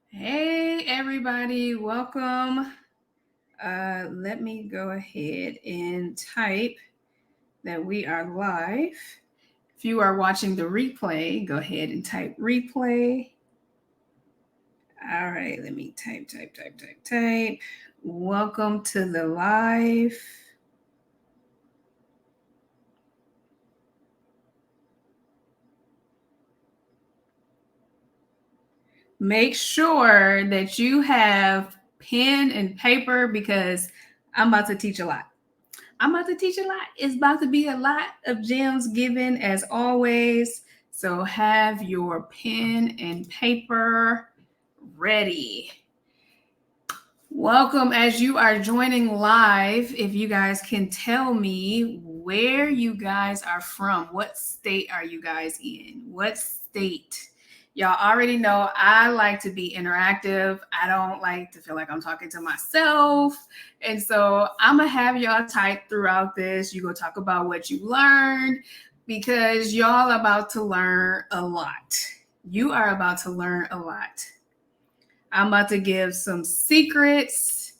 Hey, everybody, welcome. Let me go ahead and type that we are live. If you are watching the replay, go ahead and type replay. All right, let me type. Welcome to the live. Make sure that you have pen and paper because I'm about to teach a lot. It's about to be a lot of gems given as always. So have your pen and paper ready. Welcome as you are joining live. If you guys can tell me where you guys are from, what state are you guys in? What state? Y'all already know I like to be interactive. I don't like to feel like I'm talking to myself. And so I'm going to have y'all type throughout this. You go talk about what you learned because y'all about to learn a lot. You are about to learn a lot. I'm about to give some secrets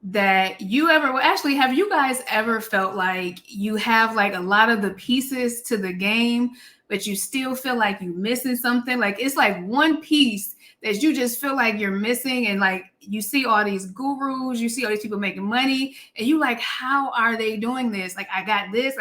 that have you guys ever felt like you have like a lot of the pieces to the game, but you still feel like you're missing something? Like it's like one piece that you just feel like you're missing, and like you see all these gurus, you see all these people making money, and you like, how are they doing this? Like I got this,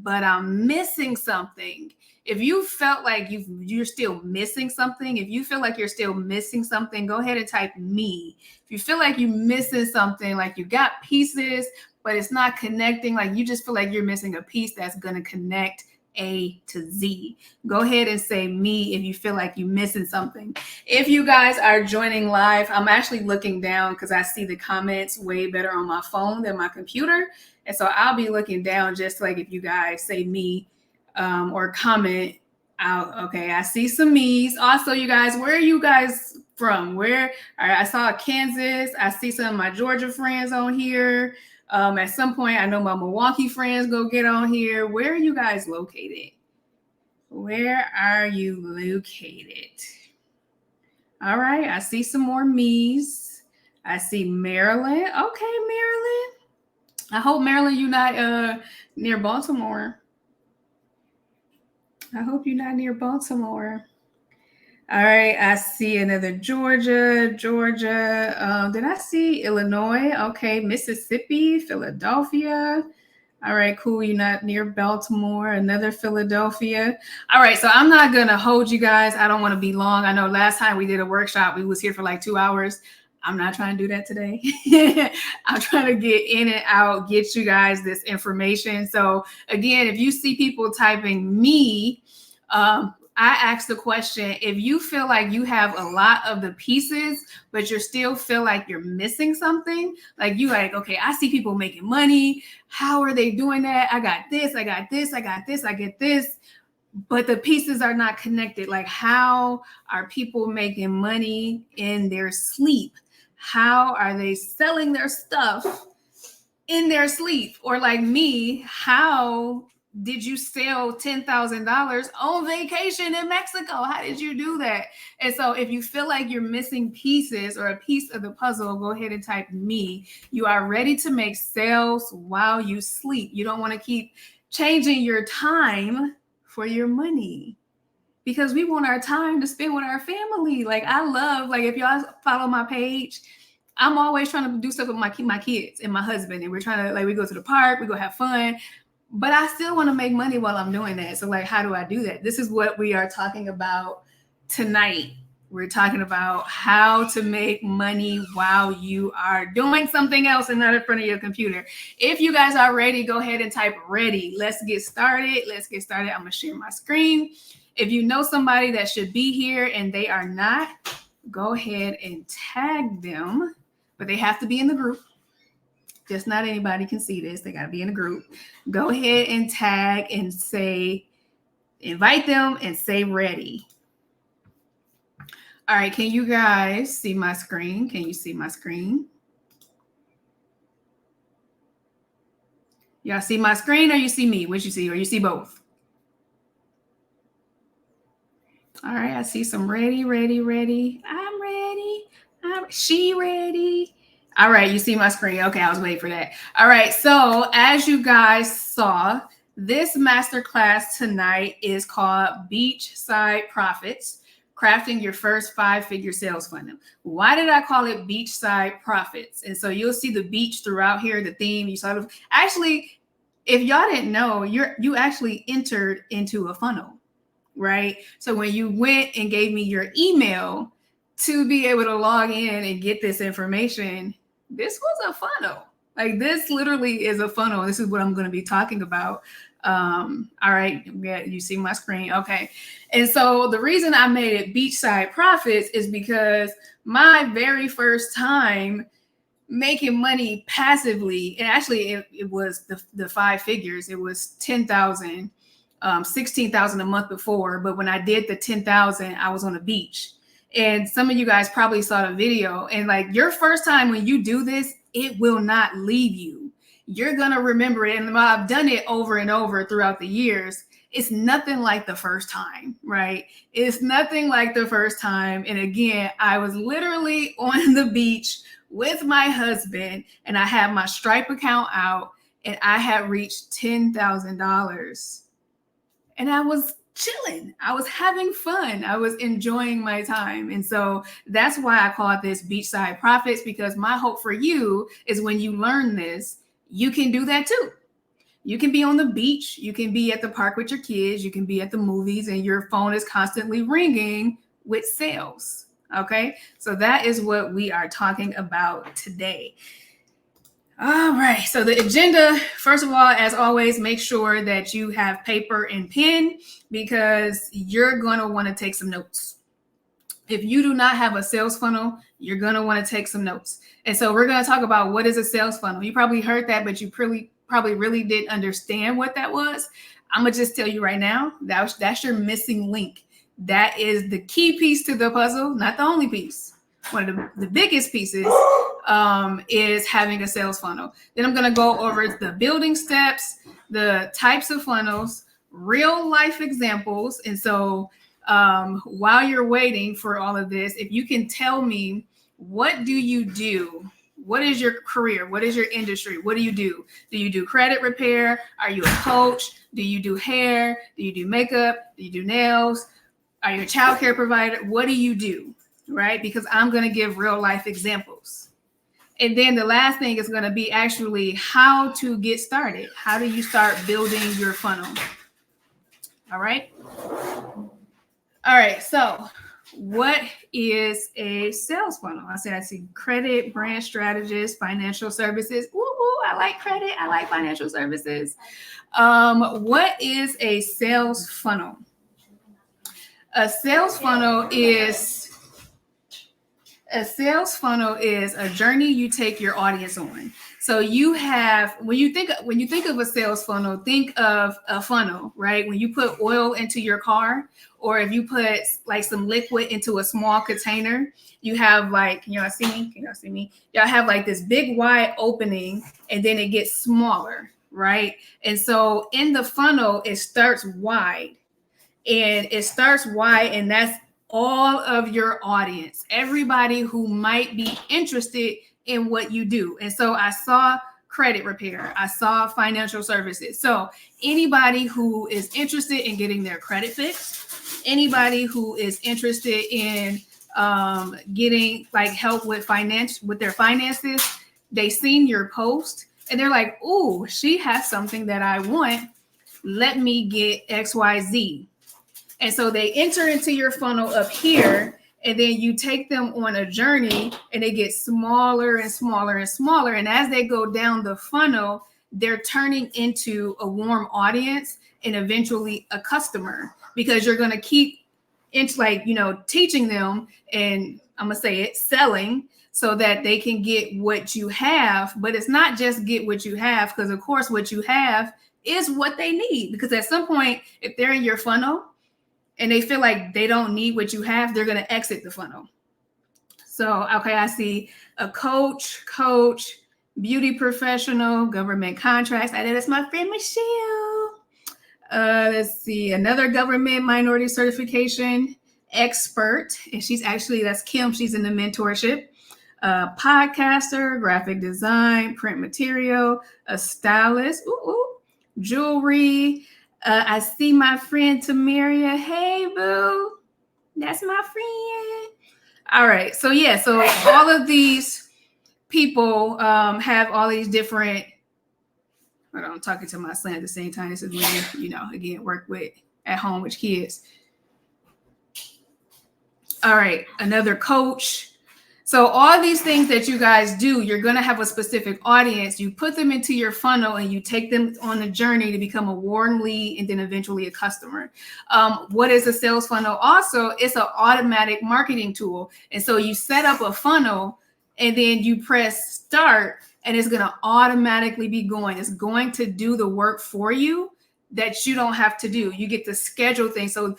but I'm missing something. If you felt like you're still missing something, if you feel like you're still missing something, go ahead and type me. If you feel like you're missing something, like you got pieces, but it's not connecting, like you just feel like you're missing a piece that's going to connect A to Z, go ahead and say me if you feel like you're missing something. If you guys are joining live, I'm actually looking down because I see the comments way better on my phone than my computer. And so I'll be looking down just like if you guys say me or comment out. Okay, I see some me's. Also, you guys, where are you guys from? Where? All right, I saw Kansas. I see some of my Georgia friends on here. At some point, I know my Milwaukee friends go get on here. Where are you guys located? Where are you located? All right, I see some more me's. I see Maryland. Okay, Maryland. I hope Maryland, you're not near Baltimore. I hope you're not near Baltimore. All right, I see another Georgia. Did I see Illinois? Okay, Mississippi, Philadelphia. All right, cool. You're not near Baltimore. Another Philadelphia. All right, so I'm not gonna hold you guys. I don't want to be long. I know last time we did a workshop, we was here for like 2 hours. I'm not trying to do that today. I'm trying to get in and out, get you guys this information. So again, if you see people typing me, I asked the question, if you feel like you have a lot of the pieces, but you still feel like you're missing something, like you like, okay, I see people making money. How are they doing that? I got this, I get this, but the pieces are not connected. Like, how are people making money in their sleep? How are they selling their stuff in their sleep? Or like me, how did you sell $10,000 on vacation in Mexico? How did you do that? And so if you feel like you're missing pieces or a piece of the puzzle, go ahead and type me. You are ready to make sales while you sleep. You don't want to keep changing your time for your money, because we want our time to spend with our family. Like I love, like if y'all follow my page, I'm always trying to do stuff with my kids and my husband, and we're trying to, like, we go to the park, we go have fun, but I still want to make money while I'm doing that. So like, how do I do that? This is what we are talking about tonight. We're talking about how to make money while you are doing something else and not in front of your computer. If you guys are ready, go ahead and type ready. Let's get started. I'm going to share my screen. If you know somebody that should be here and they are not, go ahead and tag them, but they have to be in the group. Just not anybody can see this. They got to be in a group. Go ahead and tag and say, invite them and say ready. All right, can you guys see my screen? Can you see my screen? Y'all see my screen or you see me? What you see? Or you see both? All right, I see some ready. I'm ready. She ready. All right, you see my screen. Okay, I was waiting for that. All right, so as you guys saw, this masterclass tonight is called Beachside Profits, crafting your first 5-figure sales funnel. Why did I call it Beachside Profits? And so you'll see the beach throughout here, the theme. You sort of actually, if y'all didn't know, you actually entered into a funnel, right? So when you went and gave me your email to be able to log in and get this information, this was a funnel. Like this literally is a funnel. This is what I'm going to be talking about. All right, yeah, you see my screen. Okay. And so the reason I made it Beachside Profits is because my very first time making money passively, and actually it was the 5 figures. It was 10,000, 16,000 a month before. But when I did the 10,000, I was on the beach. And some of you guys probably saw the video, and like your first time when you do this, it will not leave you. You're going to remember it. And I've done it over and over throughout the years. It's nothing like the first time, right? It's nothing like the first time. And again, I was literally on the beach with my husband, and I had my Stripe account out, and I had reached $10,000. And I was chilling. I was having fun. I was enjoying my time. And so that's why I call it this Beachside Profits, because my hope for you is when you learn this, you can do that too. You can be on the beach. You can be at the park with your kids. You can be at the movies, and your phone is constantly ringing with sales. Okay. So that is what we are talking about today. All right. So the agenda, first of all, as always, make sure that you have paper and pen, because you're going to want to take some notes. If you do not have a sales funnel, you're going to want to take some notes. And so we're going to talk about what is a sales funnel. You probably heard that, but you probably really didn't understand what that was. I'm going to just tell you right now, that's your missing link. That is the key piece to the puzzle, not the only piece. One of the biggest pieces is having a sales funnel. Then I'm going to go over the building steps, the types of funnels, real life examples. And so while you're waiting for all of this, if you can tell me, what do you do? What is your career? What is your industry? What do you do? Do you do credit repair? Are you a coach? Do you do hair? Do you do makeup? Do you do nails? Are you a child care provider? What do you do? Right? Because I'm going to give real life examples. And then the last thing is going to be actually how to get started. How do you start building your funnel? All right. All right. So what is a sales funnel? I see credit, brand strategist, financial services. Ooh, I like credit. I like financial services. What is a sales funnel? A sales funnel is a journey you take your audience on. So you have, when you think of a sales funnel, think of a funnel, right? When you put oil into your car, or if you put like some liquid into a small container, you have like, can y'all see me? Y'all have like this big wide opening, and then it gets smaller, right? And so in the funnel, it starts wide. And that's all of your audience, everybody who might be interested in what you do. And so I saw credit repair, I saw financial services. So anybody who is interested in getting their credit fixed, anybody who is interested in getting like help with their finances, they seen your post and they're like, "Ooh, she has something that I want. Let me get XYZ." And so they enter into your funnel up here, and then you take them on a journey, and they get smaller and smaller and smaller. And as they go down the funnel, they're turning into a warm audience and eventually a customer, because you're going to keep teaching them, and I'm going to say it, selling, so that they can get what you have. But it's not just get what you have, because of course what you have is what they need. Because at some point, if they're in your funnel and they feel like they don't need what you have, they're going to exit the funnel. So, okay, I see a coach, beauty professional, government contracts. That's my friend Michelle. Let's see, another government minority certification. expert, and that's Kim. She's in the mentorship. Podcaster, graphic design, print material, a stylist, jewelry. I see my friend Tamaria. Hey, boo. That's my friend. All right. So all of these people have all these different. Hold on, I'm talking to my son at the same time. This is when you again, work with at home with kids. All right, another coach. So all these things that you guys do, you're going to have a specific audience. You put them into your funnel and you take them on a journey to become a warm lead and then eventually a customer. What is a sales funnel? Also, it's an automatic marketing tool. And so you set up a funnel and then you press start and it's going to automatically be going. It's going to do the work for you that you don't have to do. You get to schedule things. So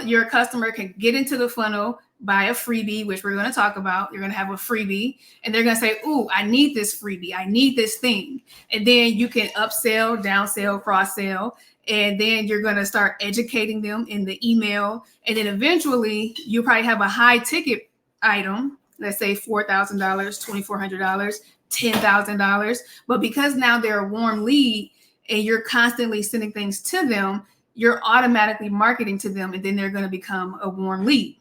your customer can get into the funnel, buy a freebie, which we're going to talk about. You're going to have a freebie and they're going to say, ooh, I need this freebie. I need this thing. And then you can upsell, downsell, cross sell. And then you're going to start educating them in the email. And then eventually you probably have a high ticket item, let's say $4,000, $2,400, $10,000. But because now they're a warm lead and you're constantly sending things to them, you're automatically marketing to them, and then they're going to become a warm lead.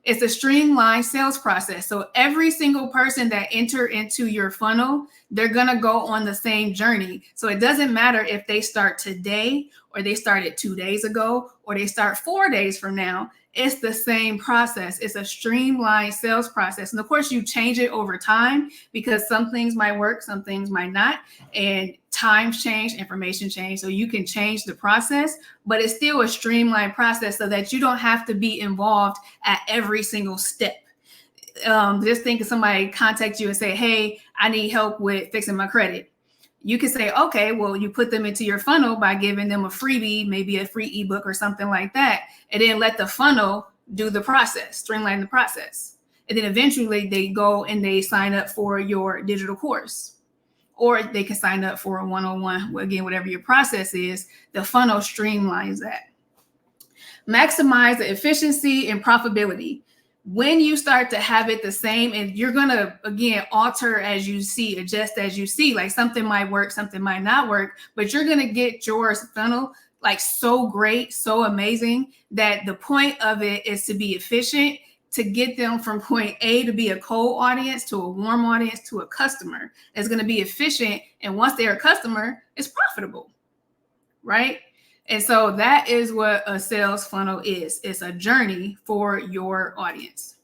It's a streamlined sales process. So every single person that enter into your funnel, they're going to go on the same journey. So it doesn't matter if they start today or they started 2 days ago or they start 4 days from now. It's the same process. It's a streamlined sales process. And of course, you change it over time because some things might work, some things might not. And times change, information change. So you can change the process, but it's still a streamlined process so that you don't have to be involved at every single step. Just think of somebody contact you and say, hey, I need help with fixing my credit. You can say, okay, well, you put them into your funnel by giving them a freebie, maybe a free ebook or something like that, and then let the funnel do the process, streamline the process. And then eventually they go and they sign up for your digital course, or they can sign up for a one-on-one. Again, whatever your process is, the funnel streamlines that. Maximize the efficiency and profitability. When you start to have it the same, and you're going to, again, alter as you see, adjust as you see, like something might work, something might not work, but you're going to get your funnel like so great, so amazing that the point of it is to be efficient, to get them from point A to be a cold audience to a warm audience to a customer. It's going to be efficient. And once they're a customer, it's profitable, right? And so that is what a sales funnel is. It's a journey for your audience.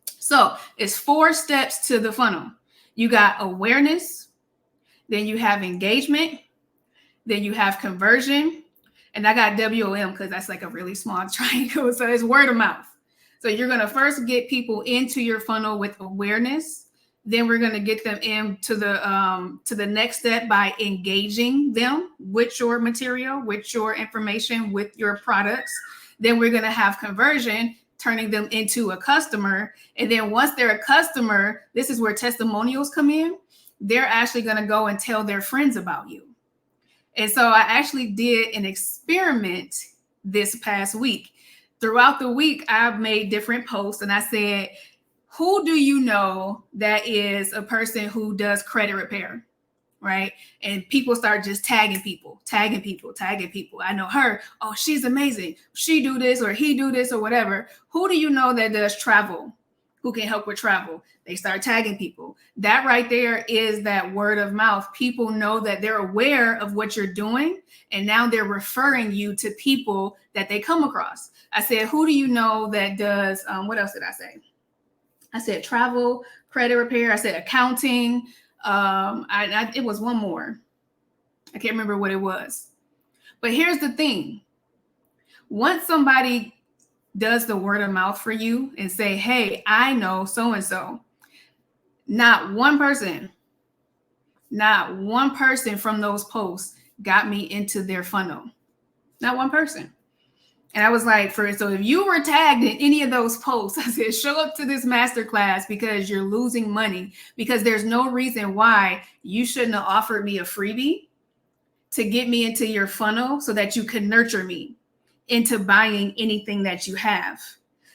So it's 4 steps to the funnel. You got awareness, then you have engagement, then you have conversion, and I got WOM because that's like a really small triangle. So it's word of mouth. So you're going to first get people into your funnel with awareness. Then we're going to get them into the next step by engaging them with your material, with your information, with your products. Then we're going to have conversion, turning them into a customer. And then once they're a customer, this is where testimonials come in. They're actually going to go and tell their friends about you. And so I actually did an experiment this past week. Throughout the week, I've made different posts and I said, who do you know that is a person who does credit repair, right? And people start just tagging people. I know her. Oh, she's amazing. She do this or he do this or whatever. Who do you know that does travel? Who can help with travel? They start tagging people. That right there is that word of mouth. People know that they're aware of what you're doing, and now they're referring you to people that they come across. I said, who do you know that does, what else did I say? I said travel, credit repair. I said accounting. It was one more. I can't remember what it was. But here's the thing. Once somebody does the word of mouth for you and say, hey, I know so-and-so, not one person from those posts got me into their funnel. Not one person. And I was like, so if you were tagged in any of those posts, I said, show up to this masterclass because you're losing money, because there's no reason why you shouldn't have offered me a freebie to get me into your funnel so that you can nurture me into buying anything that you have.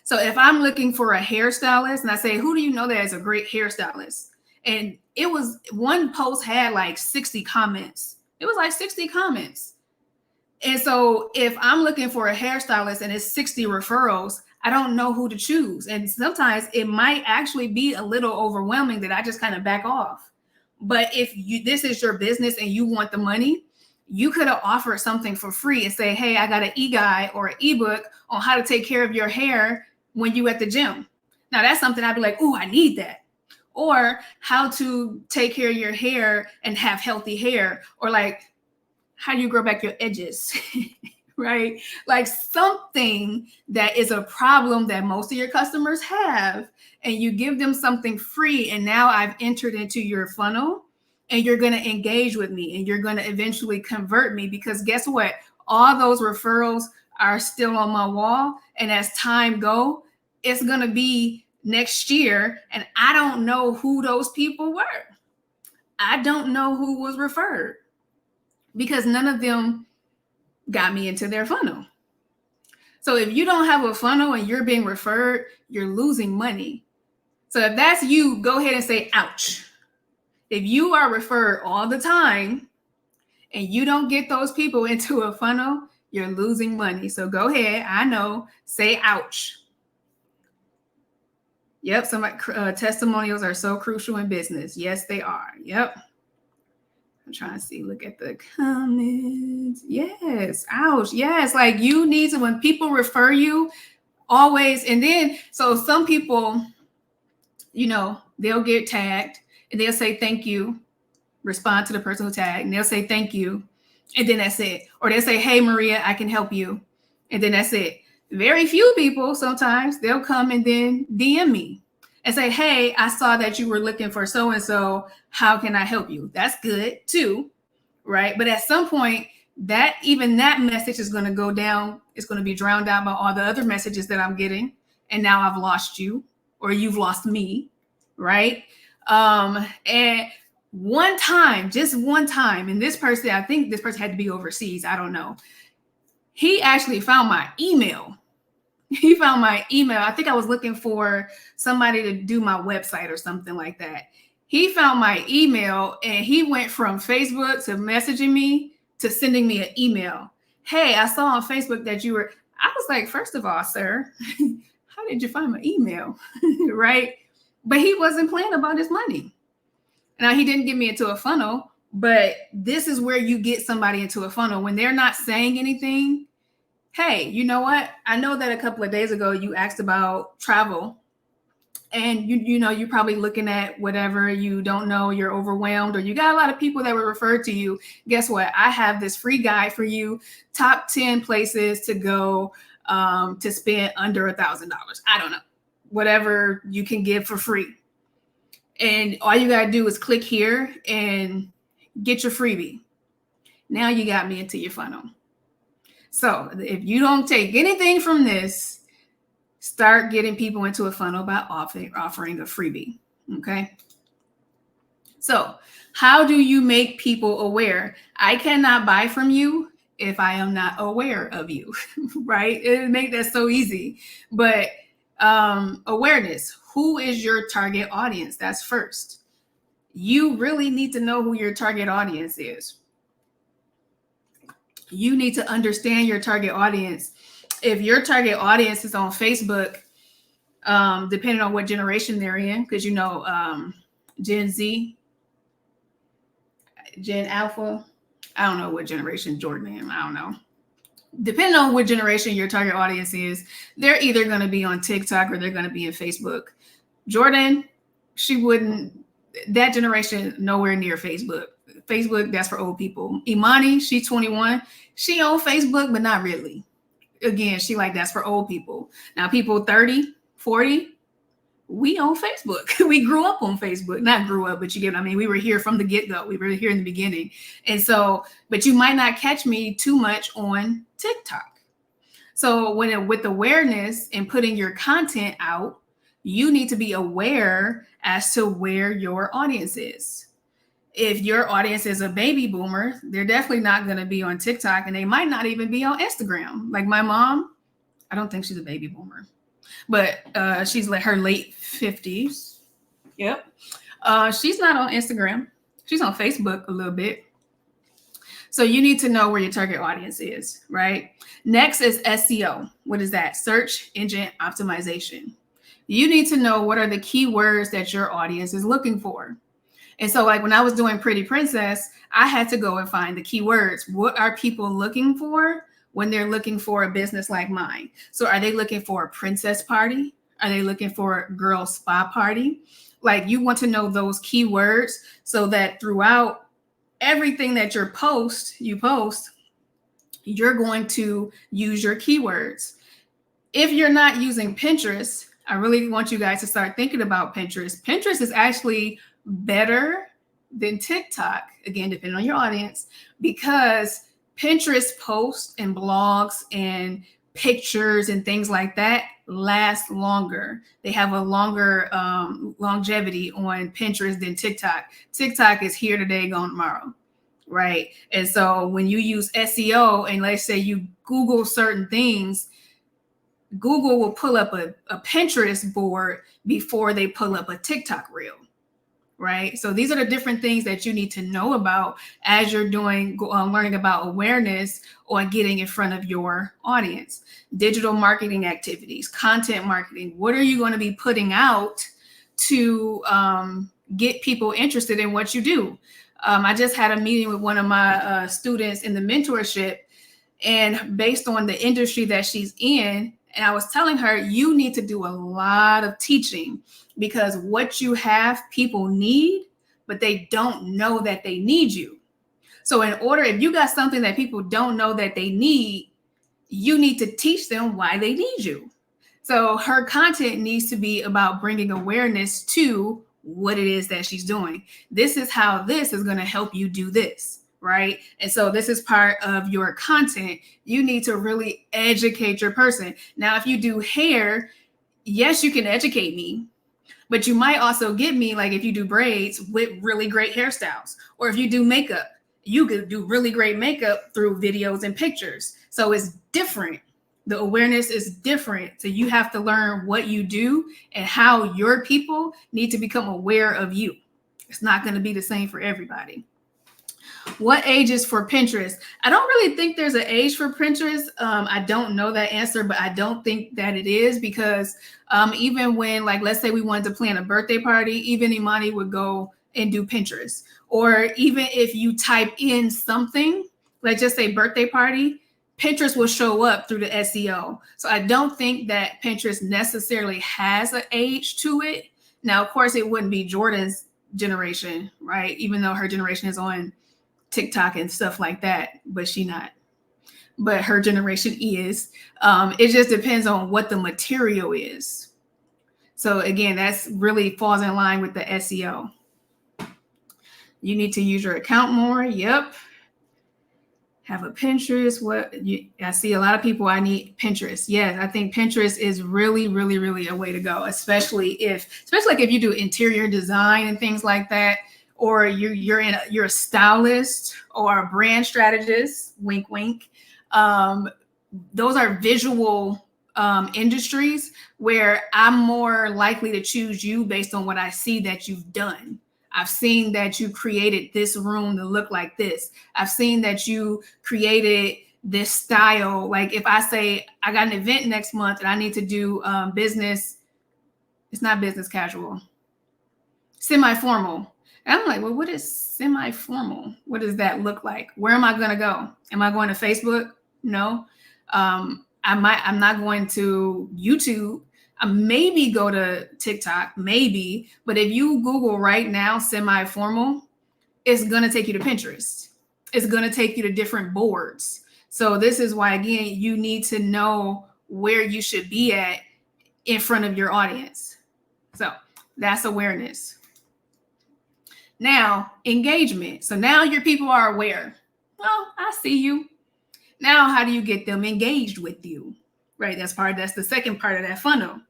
So if I'm looking for a hairstylist and I say, who do you know that is a great hairstylist? And it was, one post had like 60 comments. It was like 60 comments. And so if I'm looking for a hairstylist and it's 60 referrals, I don't know who to choose. And sometimes it might actually be a little overwhelming that I just kind of back off. But if this is your business and you want the money, you could have offered something for free and say, hey, I got an e-guide or an ebook on how to take care of your hair when you at the gym. Now that's something I'd be like, oh, I need that. Or how to take care of your hair and have healthy hair, or like how do you grow back your edges, right? Like something that is a problem that most of your customers have, and you give them something free. And now I've entered into your funnel and you're going to engage with me and you're going to eventually convert me, because guess what? All those referrals are still on my wall. And as time go, it's going to be next year. And I don't know who those people were. I don't know who was referred, because none of them got me into their funnel. So if you don't have a funnel and you're being referred, you're losing money. So if that's you, go ahead and say, ouch. If you are referred all the time and you don't get those people into a funnel, you're losing money. So go ahead. I know. Say, ouch. Yep. Some testimonials are so crucial in business. Yes, they are. Yep. I'm trying to see, look at the comments. Yes. Ouch. Yes. Like you need to, when people refer you, always. And then, so some people, you know, they'll get tagged and they'll say, thank you, respond to the person who tagged, and they'll say, thank you. And then that's it. Or they'll say, hey, Maria, I can help you. And then that's it. Very few people, sometimes they'll come and then DM me and say, hey, I saw that you were looking for so-and-so. How can I help you? That's good too, right? But at some point, that even that message is going to go down. It's going to be drowned out by all the other messages that I'm getting. And now I've lost you, or you've lost me, right? And one time, just one time, and this person, I think this person had to be overseas. I don't know. He actually found my email. He found my email. I think I was looking for somebody to do my website or something like that. He found my email and he went from Facebook to messaging me to sending me an email. Hey, I saw on Facebook that you were, I was like, first of all, sir, how did you find my email? Right? But he wasn't playing about his money. Now, he didn't get me into a funnel, but this is where you get somebody into a funnel when they're not saying anything. Hey, you know what? I know that a couple of days ago you asked about travel, and you know, you're probably looking at whatever, you don't know, you're overwhelmed, or you got a lot of people that were referred to you. Guess what? I have this free guide for you, top 10 places to go to spend under $1,000. I don't know, whatever you can give for free. And all you got to do is click here and get your freebie. Now you got me into your funnel. So if you don't take anything from this, start getting people into a funnel by offering a freebie. Okay. So how do you make people aware? I cannot buy from you if I am not aware of you, right? It make that so easy. But awareness. Who is your target audience? That's first. You really need to know who your target audience is. You need to understand your target audience. If your target audience is on Facebook, depending on what generation they're in, because you know, Gen Z, Gen Alpha, I don't know what generation Jordan is, I don't know. Depending on what generation your target audience is, they're either going to be on TikTok or they're going to be in Facebook. Jordan, she wouldn't, that generation, nowhere near Facebook. Facebook, that's for old people. Imani, she's 21. She on Facebook, but not really. Again, she like, that's for old people. Now, people 30, 40, we on Facebook. We grew up on Facebook. Not grew up, but you get, I mean, we were here from the get-go. We were here in the beginning. And so, but you might not catch me too much on TikTok. So with awareness and putting your content out, you need to be aware as to where your audience is. If your audience is a baby boomer, they're definitely not going to be on TikTok, and they might not even be on Instagram. Like my mom, I don't think she's a baby boomer. but she's like her late 50s. Yep. She's not on Instagram. She's on Facebook a little bit. So you need to know where your target audience is, right? Next is SEO. What is that? Search engine optimization. You need to know what are the keywords that your audience is looking for. And so like when I was doing Pretty Princess, I had to go and find the keywords. What are people looking for when they're looking for a business like mine? So are they looking for a princess party? Are they looking for a girl spa party? Like you want to know those keywords so that throughout everything that you post, you're going to use your keywords. If you're not using Pinterest, I really want you guys to start thinking about Pinterest. Pinterest is actually better than TikTok, again, depending on your audience, because Pinterest posts and blogs and pictures and things like that last longer. They have a longer longevity on Pinterest than TikTok. TikTok is here today, gone tomorrow, right? And so when you use SEO and let's say you Google certain things, Google will pull up a Pinterest board before they pull up a TikTok reel, right? So these are the different things that you need to know about as you're doing learning about awareness or getting in front of your audience. Digital marketing activities, content marketing. What are you going to be putting out to get people interested in what you do? I just had a meeting with one of my students in the mentorship, and based on the industry that she's in, and I was telling her, you need to do a lot of teaching because what you have, people need, but they don't know that they need you. So if you got something that people don't know that they need, you need to teach them why they need you. So her content needs to be about bringing awareness to what it is that she's doing. This is how this is going to help you do this, right? And so this is part of your content. You need to really educate your person. Now, if you do hair, yes, you can educate me, but you might also get me, like if you do braids, with really great hairstyles, or if you do makeup, you could do really great makeup through videos and pictures. So it's different. The awareness is different. So you have to learn what you do and how your people need to become aware of you. It's not going to be the same for everybody. What age is for Pinterest? I don't really think there's an age for Pinterest. I don't know that answer, but I don't think that it is because even when, like, let's say we wanted to plan a birthday party, even Imani would go and do Pinterest. Or even if you type in something, like just say birthday party, Pinterest will show up through the SEO. So I don't think that Pinterest necessarily has an age to it. Now, of course, it wouldn't be Jordan's generation, right? Even though her generation is on TikTok and stuff like that, but she not. But her generation is. It just depends on what the material is. So again, that's really falls in line with the SEO. You need to use your account more. Yep. Have a Pinterest. I see a lot of people, I need Pinterest. Yes, I think Pinterest is really, really, really a way to go, especially like if you do interior design and things like that, or you're a stylist or a brand strategist, wink, wink. Those are visual industries where I'm more likely to choose you based on what I see that you've done. I've seen that you created this room to look like this. I've seen that you created this style. Like if I say I got an event next month and I need to do business, it's not business casual, semi-formal. And I'm like, well, what is semi-formal? What does that look like? Where am I going to go? Am I going to Facebook? No. I'm not going to YouTube. Maybe go to TikTok, maybe. But if you Google right now, semi-formal, it's going to take you to Pinterest. It's going to take you to different boards. So this is why, again, you need to know where you should be at in front of your audience. So that's awareness. Now, engagement. So now your people are aware. Well, I see you. Now, how do you get them engaged with you? Right? That's the second part of that funnel.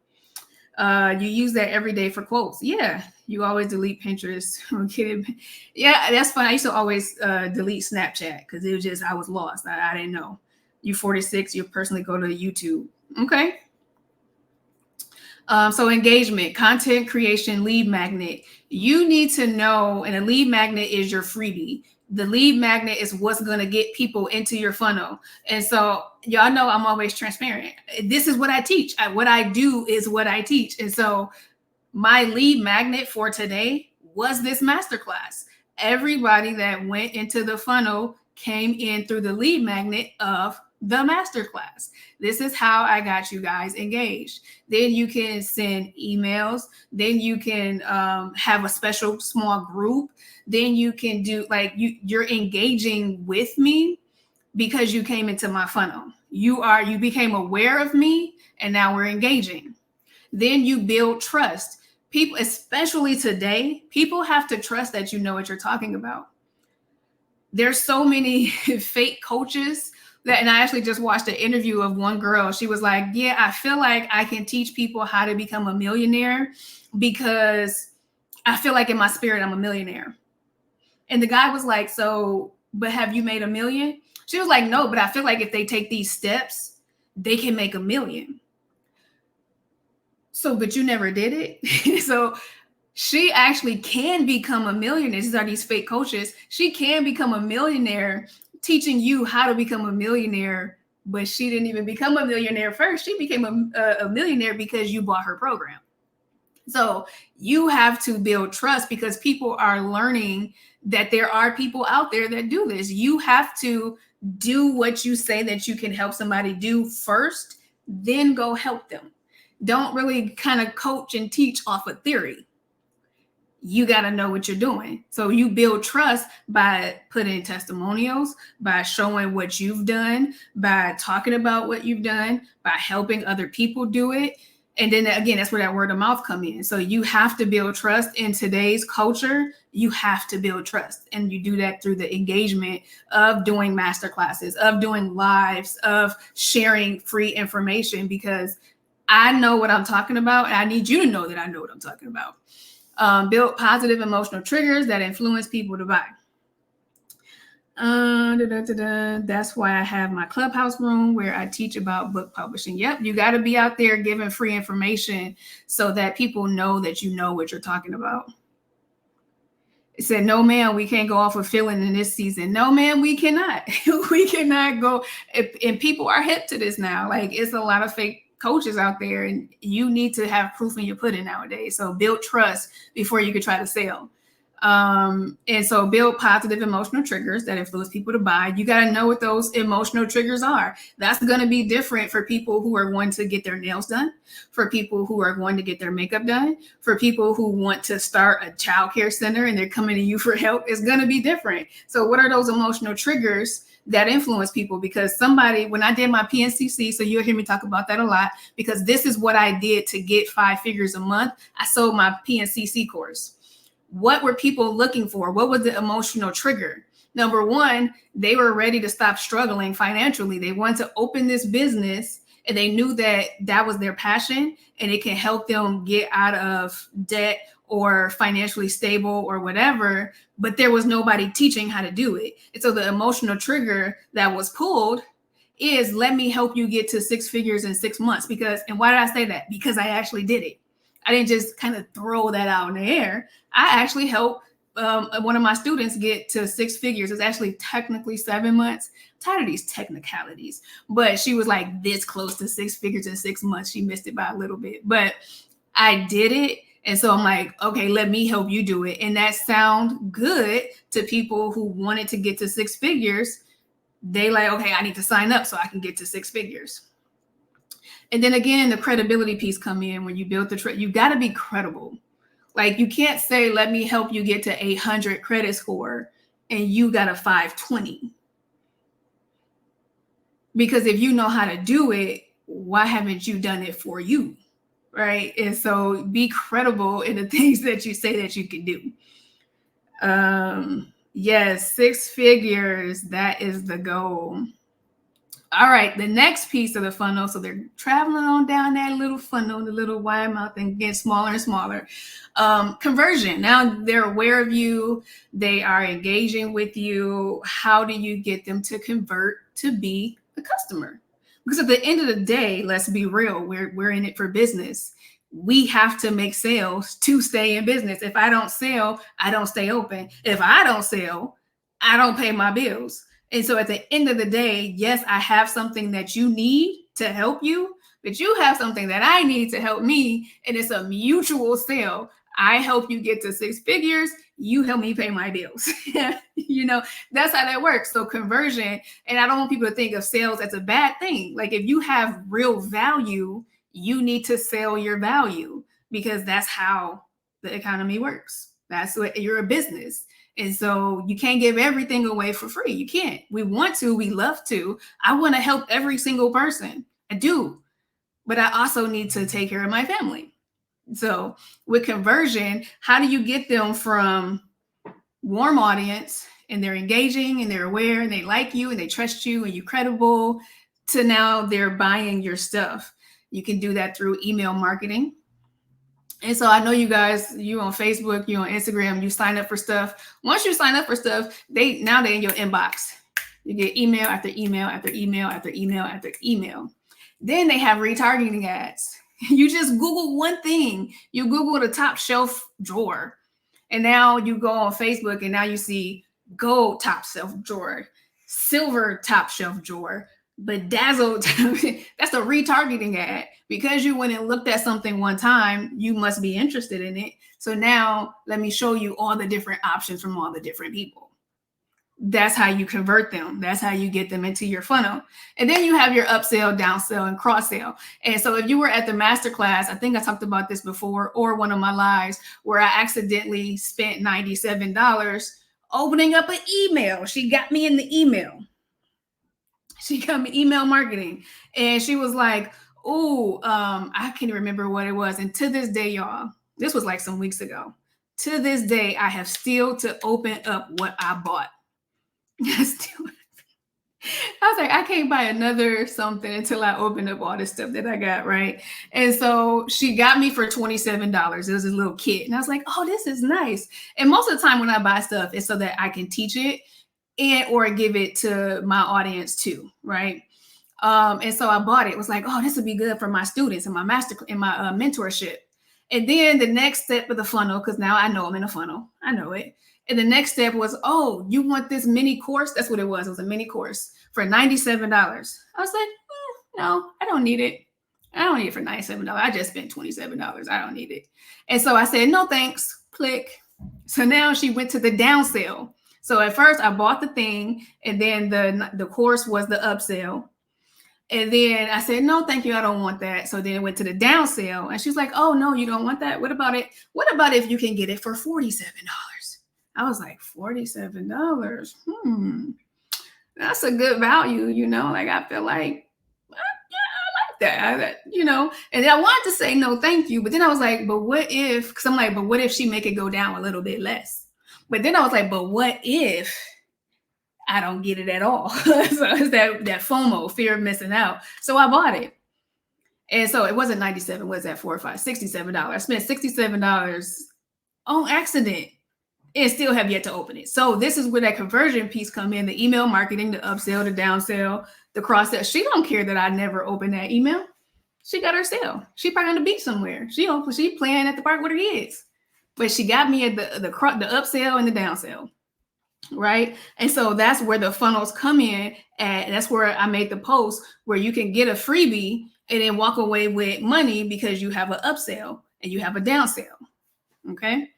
You use that every day for quotes. Yeah, you always delete Pinterest. I'm kidding. Yeah, that's fun. I used to always delete Snapchat because it was just, I was lost. I didn't know. You 46, you personally go to YouTube. Okay. So engagement, content creation, lead magnet. You need to know, and a lead magnet is your freebie. The lead magnet is what's going to get people into your funnel. And so y'all know I'm always transparent. This is what I teach. What I do is what I teach. And so my lead magnet for today was this masterclass. Everybody that went into the funnel came in through the lead magnet of the masterclass. This is how I got you guys engaged. Then you can send emails. Then you can have a special small group. Then you can do you're engaging with me because you came into my funnel. You became aware of me, and now we're engaging. Then you build trust. People, especially today, people have to trust that you know what you're talking about. There's so many fake coaches and I actually just watched an interview of one girl. She was like, yeah, I feel like I can teach people how to become a millionaire because I feel like in my spirit, I'm a millionaire. And the guy was like, so, but have you made $1 million? She was like, no, but I feel like if they take these steps, they can make $1 million. So, but you never did it. So she actually can become a millionaire. These are these fake coaches. She can become a millionaire teaching you how to become a millionaire, but she didn't even become a millionaire first. She became a millionaire because you bought her program. So you have to build trust because people are learning that there are people out there that do this. You have to do what you say that you can help somebody do first, then go help them. Don't really kind of coach and teach off of theory. You got to know what you're doing. So you build trust by putting testimonials, by showing what you've done, by talking about what you've done, by helping other people do it. And then again, that's where that word of mouth come in. So you have to build trust in today's culture. You have to build trust. And you do that through the engagement of doing masterclasses, of doing lives, of sharing free information, because I know what I'm talking about. And I need you to know that I know what I'm talking about. Build positive emotional triggers that influence people to buy. That's why I have my Clubhouse room where I teach about book publishing. Yep, you got to be out there giving free information so that people know that you know what you're talking about. It said, no, man, we can't go off of feeling in this season. No, man, we cannot. We cannot go. And people are hip to this now. Like, it's a lot of fake coaches out there, and you need to have proof in your pudding nowadays. So build trust before you can try to sell. And so build positive emotional triggers that influence people to buy. You got to know what those emotional triggers are. That's going to be different for people who are going to get their nails done, for people who are going to get their makeup done, for people who want to start a childcare center and they're coming to you for help. It's going to be different. So what are those emotional triggers that influence people? Because somebody, when I did my PNCC, so you'll hear me talk about that a lot, because this is what I did to get 5 figures a month. I sold my PNCC course. What were people looking for? What was the emotional trigger? Number one, they were ready to stop struggling financially. They wanted to open this business, and they knew that that was their passion, and it can help them get out of debt or financially stable or whatever, but there was nobody teaching how to do it. And so the emotional trigger that was pulled is, let me help you get to 6 figures in 6 months. Because, and why did I say that? Because I actually did it. I didn't just kind of throw that out in the air. I actually helped one of my students get to 6 figures. It's actually technically 7 months. I'm tired of these technicalities, but she was like this close to 6 figures in 6 months. She missed it by a little bit, but I did it. And so I'm like, okay, let me help you do it. And that sound good to people who wanted to get to 6 figures. They like, okay, I need to sign up so I can get to 6 figures. And then again, the credibility piece come in when you build the you got to be credible. Like, you can't say, let me help you get to 800 credit score and you got a 520. Because if you know how to do it, why haven't you done it for you? Right? And so be credible in the things that you say that you can do. Yes, 6 figures. That is the goal. All right, the next piece of the funnel. So they're traveling on down that little funnel, the little wide mouth, and getting smaller and smaller. Conversion. Now they're aware of you. They are engaging with you. How do you get them to convert to be a customer? Because at the end of the day, let's be real, we're in it for business. We have to make sales to stay in business. If I don't sell, I don't stay open. If I don't sell, I don't pay my bills. And so at the end of the day, yes, I have something that you need to help you, but you have something that I need to help me. And it's a mutual sale. I help you get to 6 figures. You help me pay my bills. You know, that's how that works. So conversion, and I don't want people to think of sales as a bad thing. Like if you have real value, you need to sell your value because that's how the economy works. That's what you're a business. And so you can't give everything away for free. You can't. We want to, we love to. I want to help every single person. I do. But I also need to take care of my family. So with conversion, how do you get them from warm audience and they're engaging and they're aware and they like you and they trust you and you're credible to now they're buying your stuff? You can do that through email marketing. And so I know you guys, you on Facebook, you on Instagram, you sign up for stuff. Once you sign up for stuff, they're in your inbox. You get email after email after email after email after email. Then they have retargeting ads. You just Google one thing. You Google the top shelf drawer. And now you go on Facebook and now you see gold top shelf drawer, silver top shelf drawer, bedazzled. That's a retargeting ad. Because you went and looked at something one time, you must be interested in it. So now let me show you all the different options from all the different people. That's how you convert them. That's how you get them into your funnel. And then you have your upsell, downsell, and cross sell. And so if you were at the masterclass, I think I talked about this before, or one of my lives where I accidentally spent $97 opening up an email. She got me in the email. She got me email marketing. And she was like, oh, I can't remember what it was. And to this day, y'all, this was like some weeks ago. To this day, I have still to open up what I bought. I was like, I can't buy another something until I open up all the stuff that I got, right? And so she got me for $27. It was a little kit. And I was like, oh, this is nice. And most of the time when I buy stuff, it's so that I can teach it and or give it to my audience too, right? And so I bought it. It was like, oh, this would be good for my students and my mentorship. And then the next step of the funnel, because now I know I'm in a funnel. I know it. And the next step was, oh, you want this mini course? That's what it was. It was a mini course for $97. I was like, no, I don't need it. I don't need it for $97. I just spent $27. I don't need it. And so I said, no, thanks. Click. So now she went to the down sale. So at first I bought the thing, and then the course was the upsell. And then I said, no, thank you. I don't want that. So then it went to the down sale. And she's like, oh, no, you don't want that. What about it? What about if you can get it for $47? I was like, $47? That's a good value, you know? Like, I feel like, yeah, I like that, you know? And then I wanted to say no, thank you. But then I was like, but what if, because I'm like, but what if she make it go down a little bit less? But then I was like, but what if I don't get it at all? So it's that FOMO, fear of missing out. So I bought it. And so it wasn't 97, was that $67. I spent $67 on accident and still have yet to open it. So this is where that conversion piece come in, the email marketing, the upsell, the downsell, the cross sell. She don't care that I never opened that email. She got her sale. She probably on the beach somewhere. She playing at the park with her kids. But she got me at the upsell and the downsell. Right. And so that's where the funnels come in. And that's where I made the post where you can get a freebie and then walk away with money because you have an upsell and you have a downsell. Okay.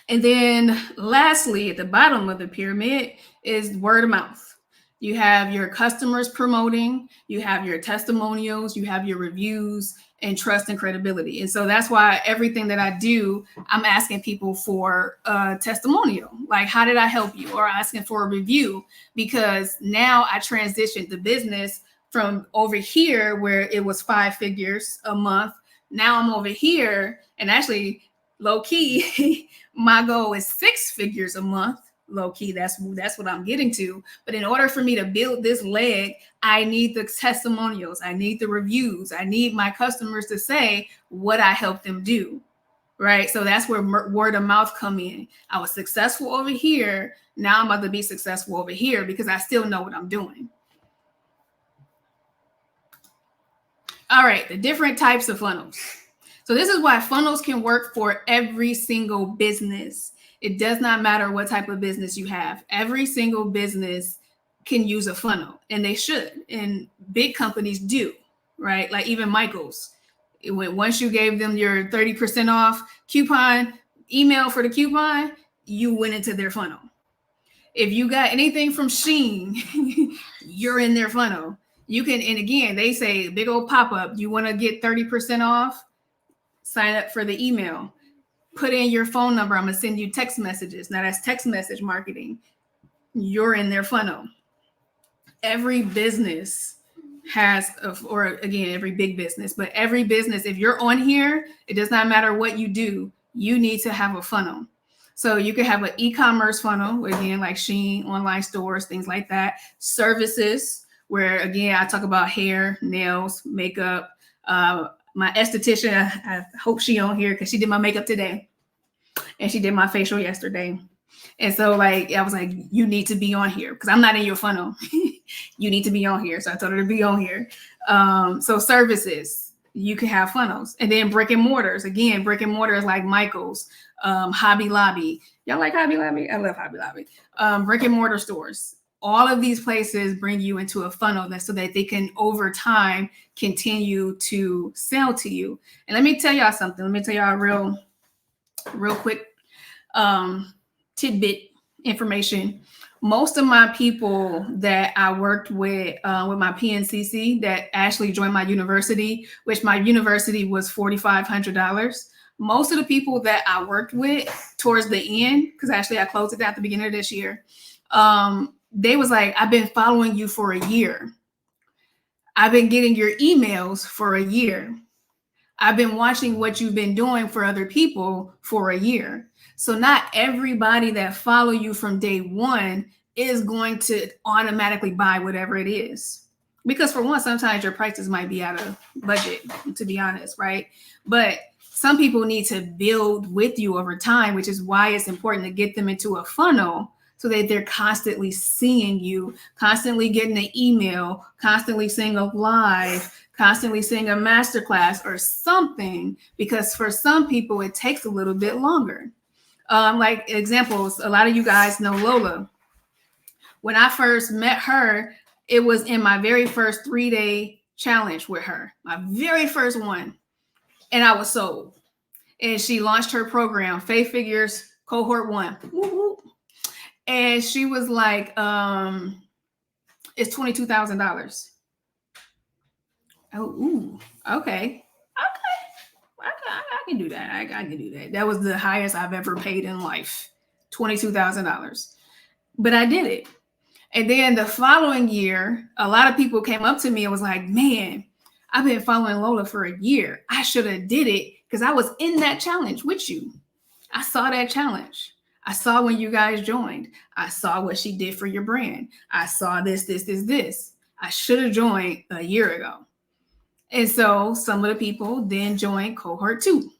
And then lastly, at the bottom of the pyramid is word of mouth. You have your customers promoting, you have your testimonials, you have your reviews, and trust and credibility. And so that's why everything that I do, I'm asking people for a testimonial. Like, how did I help you? Or asking for a review, because now I transitioned the business from over here where it was 5 figures a month. Now I'm over here, and actually low key, my goal is 6 figures a month. Low key, that's what I'm getting to. But in order for me to build this leg, I need the testimonials, I need the reviews, I need my customers to say what I helped them do, right? So that's where word of mouth come in. I was successful over here. Now I'm about to be successful over here because I still know what I'm doing. All right, the different types of funnels. So this is why funnels can work for every single business. It does not matter what type of business you have. Every single business can use a funnel, and they should. And big companies do, right? Like even Michael's. Once you gave them your 30% off coupon, email for the coupon, you went into their funnel. If you got anything from Shein, you're in their funnel. You can, and again, they say big old pop-up. You want to get 30% off? Sign up for the email. Put in your phone number. I'm going to send you text messages. Now that's text message marketing. You're in their funnel. Every business has, or again, every big business, but every business, if you're on here, it does not matter what you do, you need to have a funnel. So you could have an e-commerce funnel, again, like Shein, online stores, things like that. Services, where again, I talk about hair, nails, makeup. My esthetician, I hope she on here because she did my makeup today and she did my facial yesterday. And so like, I was like, you need to be on here because I'm not in your funnel. You need to be on here. So I told her to be on here. So services, you can have funnels. And then brick and mortars. Again, brick and mortars like Michael's, Hobby Lobby. Y'all like Hobby Lobby? I love Hobby Lobby. Brick and mortar stores. All of these places bring you into a funnel so that they can over time continue to sell to you. And let me tell y'all something. Let me tell y'all a real quick tidbit information. Most of my people that I worked with my PNCC that actually joined my university, which my university was $4,500. Most of the people that I worked with towards the end, because actually I closed it at the beginning of this year, they was like, I've been following you for a year. I've been getting your emails for a year. I've been watching what you've been doing for other people for a year. So not everybody that follow you from day one is going to automatically buy whatever it is. Because for one, sometimes your prices might be out of budget, to be honest, right? But some people need to build with you over time, which is why it's important to get them into a funnel so that they're constantly seeing you, constantly getting an email, constantly seeing a live, constantly seeing a masterclass or something, because for some people, it takes a little bit longer. Like examples, a lot of you guys know Lola. When I first met her, it was in my very first 3-day challenge with her, my very first one. And I was sold. And she launched her program, Faith Figures Cohort 1. Woo-hoo. And she was like, it's $22,000. Oh, ooh, okay. I can do that. I can do that. That was the highest I've ever paid in life, $22,000. But I did it. And then the following year, a lot of people came up to me and was like, man, I've been following Lola for a year. I should have did it because I was in that challenge with you. I saw that challenge. I saw when you guys joined. I saw what she did for your brand. I saw this. I should have joined a year ago. And so some of the people then joined cohort 2,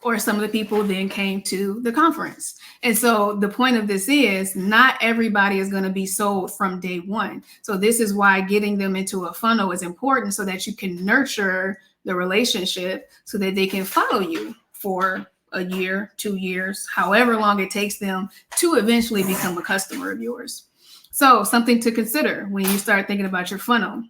or some of the people then came to the conference. And so the point of this is not everybody is going to be sold from day one. So this is why getting them into a funnel is important, so that you can nurture the relationship so that they can follow you for a year, 2 years, however long it takes them to eventually become a customer of yours. So something to consider when you start thinking about your funnel.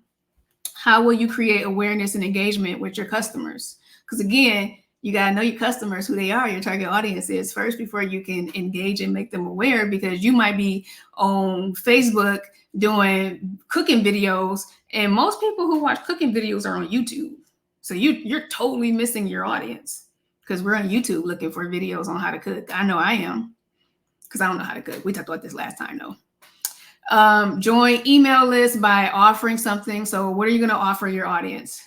How will you create awareness and engagement with your customers? Because again, you got to know your customers, who they are, your target audience is first before you can engage and make them aware, because you might be on Facebook doing cooking videos, and most people who watch cooking videos are on YouTube. So you're totally missing your audience, because we're on YouTube looking for videos on how to cook. I know I am, because I don't know how to cook. We talked about this last time though. Join email list by offering something. So what are you going to offer your audience?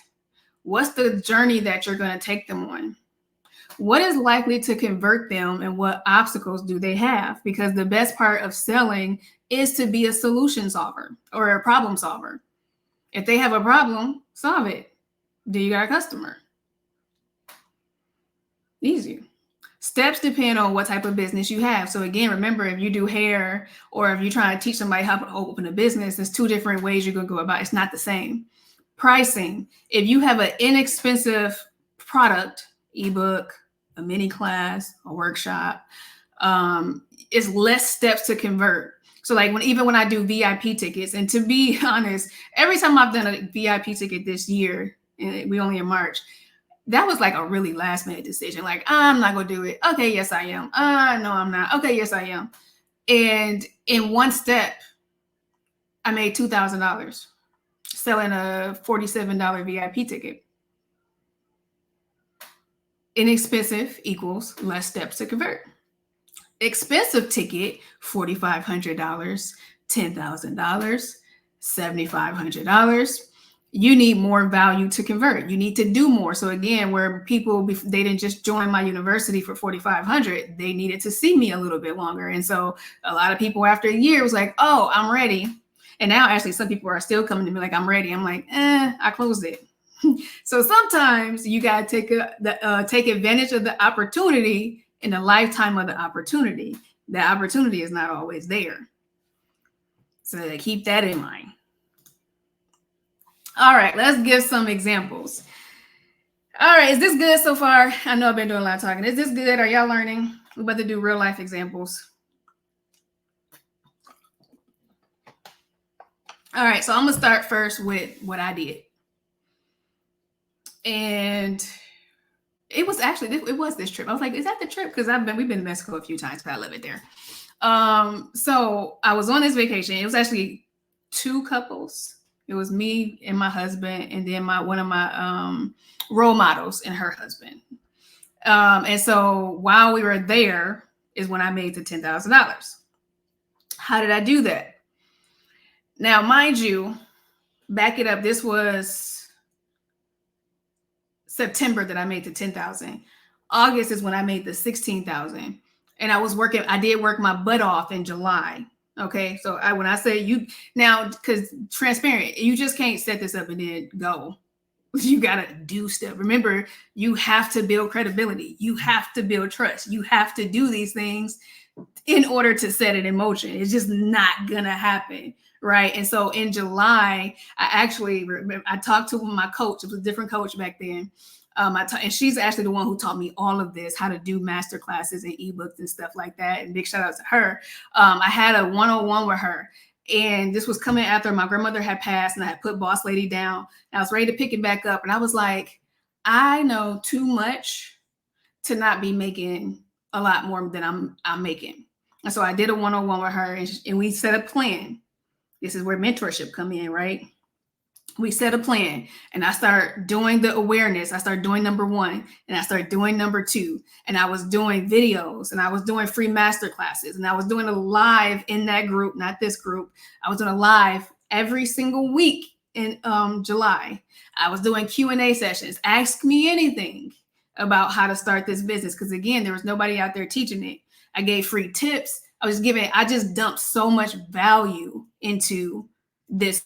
What's the journey that you're going to take them on? What is likely to convert them, and what obstacles do they have? Because the best part of selling is to be a solution solver or a problem solver. If they have a problem, solve it. Do you got a customer? Easy. Steps depend on what type of business you have. So again, remember, if you do hair, or if you're trying to teach somebody how to open a business, there's 2 different ways you're going to go about it. It's not the same. Pricing. If you have an inexpensive product, ebook, a mini class, a workshop, it's less steps to convert. So like even when I do VIP tickets, and to be honest, every time I've done a VIP ticket this year, and we only in March, that was like a really last minute decision. Like, I'm not gonna do it. Okay, yes I am. No, I'm not. Okay, yes I am. And in one step, I made $2,000 selling a $47 VIP ticket. Inexpensive equals less steps to convert. Expensive ticket, $4,500, $10,000, $7,500. You need more value to convert. You need to do more. So again, where people, they didn't just join my university for 4,500, they needed to see me a little bit longer. And so a lot of people after a year was like, oh, I'm ready. And now actually some people are still coming to me like, I'm ready. I'm like, I closed it. So sometimes you got to take advantage of the opportunity in the lifetime of the opportunity. The opportunity is not always there. So keep that in mind. All right, let's give some examples. All right, is this good so far? I know I've been doing a lot of talking. Is this good? Are y'all learning? We're about to do real life examples. All right, so I'm gonna start first with what I did. And it was actually, it was this trip. I was like, is that the trip? Because we've been to Mexico a few times, but I love it there. So I was on this vacation. It was actually two couples. It was me and my husband, and then one of my role models and her husband. And so while we were there is when I made the $10,000. How did I do that? Now, mind you, back it up. This was September that I made the 10,000. August is when I made the 16,000. And I did work my butt off in July. Okay. So when I say now, because transparent, you just can't set this up and then go. You got to do stuff. Remember, you have to build credibility. You have to build trust. You have to do these things in order to set it in motion. It's just not going to happen. Right. And so in July, I talked to my coach. It was a different coach back then. And she's actually the one who taught me all of this, how to do master classes and ebooks and stuff like that. And big shout out to her. I had a 101 with her, and this was coming after my grandmother had passed, and I had put Boss Lady down. And I was ready to pick it back up. And I was like, I know too much to not be making a lot more than I'm making. And so I did a 101 with her, and we set a plan. This is where mentorship come in, right? We set a plan, and I start doing the awareness. I start doing number 1, and I start doing number 2, and I was doing videos, and I was doing free master classes, and I was doing a live in that group, not this group. I was doing a live every single week in July. I was doing Q&A sessions. Ask me anything about how to start this business. Because again, there was nobody out there teaching it. I gave free tips. I just dumped so much value into this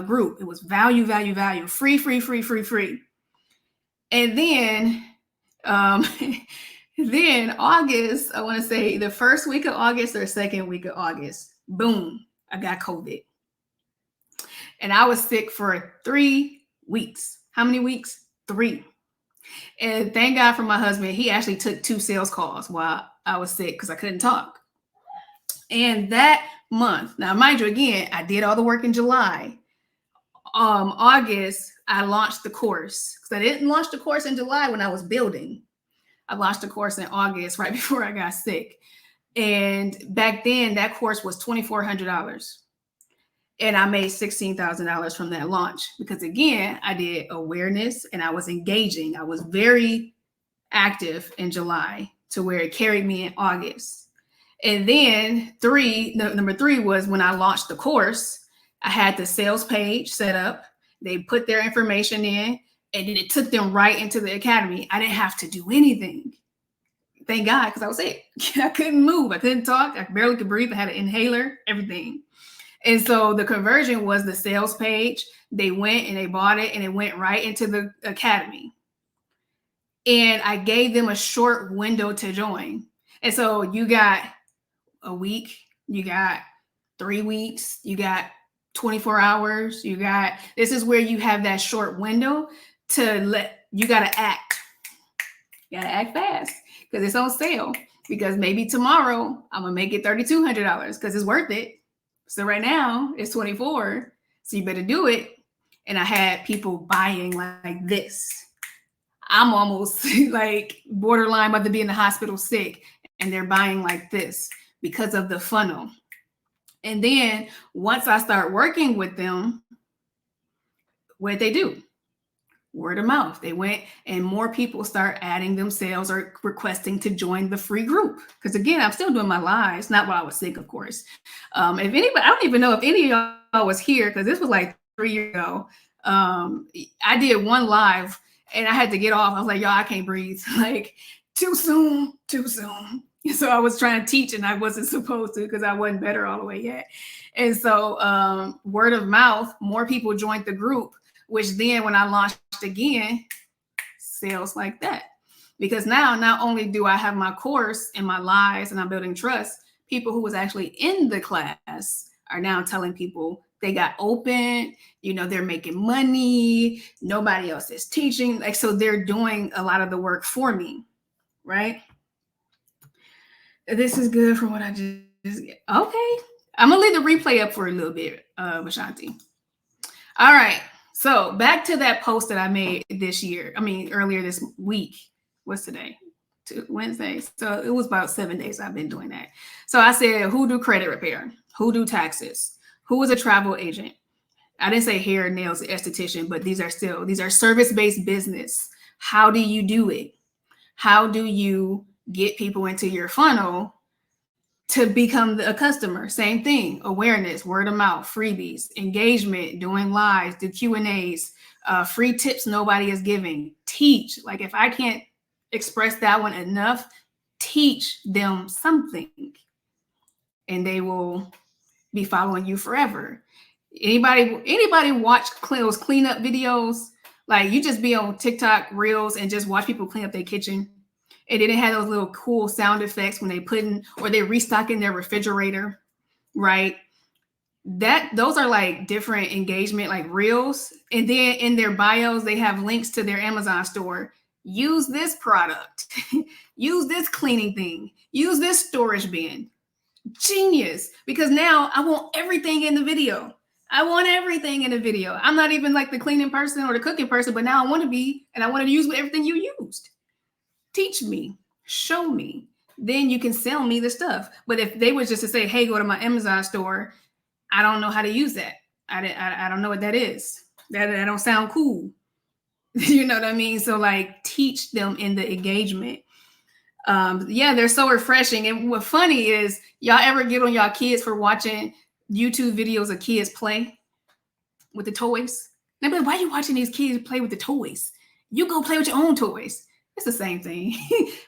group. It was value, free. And then then August, I want to say the first week of August or second week of August, boom, I got COVID. And I was sick for 3 weeks. How many weeks? 3. And thank God for my husband. He actually took 2 sales calls while I was sick because I couldn't talk. And that month, now mind you, again, I did all the work in July. August, I launched the course, because I didn't launch the course in July when I was building. I launched the course in August, right before I got sick. And back then, that course was $2,400. And I made $16,000 from that launch, because again, I did awareness and I was engaging. I was very active in July to where it carried me in August. And then number 3 was when I launched the course. I had the sales page set up. They put their information in, and then it took them right into the academy. I didn't have to do anything. Thank God, because I was sick. I couldn't move. I couldn't talk. I barely could breathe. I had an inhaler, everything. And so the conversion was the sales page. They went and they bought it, and it went right into the academy. And I gave them a short window to join. And so you got a week, you got 3 weeks, you got 24 hours. This is where you have that short window you got to act. You got to act fast because it's on sale. Because maybe tomorrow I'm going to make it $3,200 because it's worth it. So right now it's 24. So you better do it. And I had people buying like this. I'm almost like borderline about to be in the hospital sick. And they're buying like this because of the funnel. And then once I start working with them, what did they do? Word of mouth. They went and more people start adding themselves or requesting to join the free group. Because again, I'm still doing my lives, not while I was sick, of course. If anybody, I don't even know if any of y'all was here because this was like 3 years ago. I did one live and I had to get off. I was like, y'all, I can't breathe. Like too soon. So I was trying to teach and I wasn't supposed to because I wasn't better all the way yet. And so word of mouth, more people joined the group, which then when I launched again, sales like that. Because now not only do I have my course and my lives and I'm building trust, people who was actually in the class are now telling people they got open, they're making money, nobody else is teaching. Like, so they're doing a lot of the work for me, right? This is good for what I just okay. I'm gonna leave the replay up for a little bit, Ashanti. All right. So back to that post that I made earlier this week. What's today? Wednesday. So it was about 7 days I've been doing that. So I said, who do credit repair? Who do taxes? Who is a travel agent? I didn't say hair, nails, esthetician, but these are service-based business. How do you do it? How do you get people into your funnel to become a customer? Same thing, awareness, word of mouth, freebies, engagement, doing lives, do Q&As, free tips nobody is giving, teach. Like if I can't express that one enough, teach them something and they will be following you forever. Anybody watch those cleanup videos? Like you just be on TikTok reels and just watch people clean up their kitchen. And then they had those little cool sound effects when they're restocking their refrigerator, right? Those are like different engagement, like reels. And then in their bios, they have links to their Amazon store. Use this product, use this cleaning thing, use this storage bin. Genius. Because now I want everything in the video. I'm not even like the cleaning person or the cooking person, but now I want to be, and I want to use everything you used. Teach me, show me, then you can sell me the stuff. But if they were just to say, hey, go to my Amazon store, I don't know how to use that. I don't know what that is. That don't sound cool. You know what I mean? So like teach them in the engagement. They're so refreshing. And what's funny is y'all ever get on y'all kids for watching YouTube videos of kids play with the toys? And they're like, why are you watching these kids play with the toys? You go play with your own toys. It's the same thing.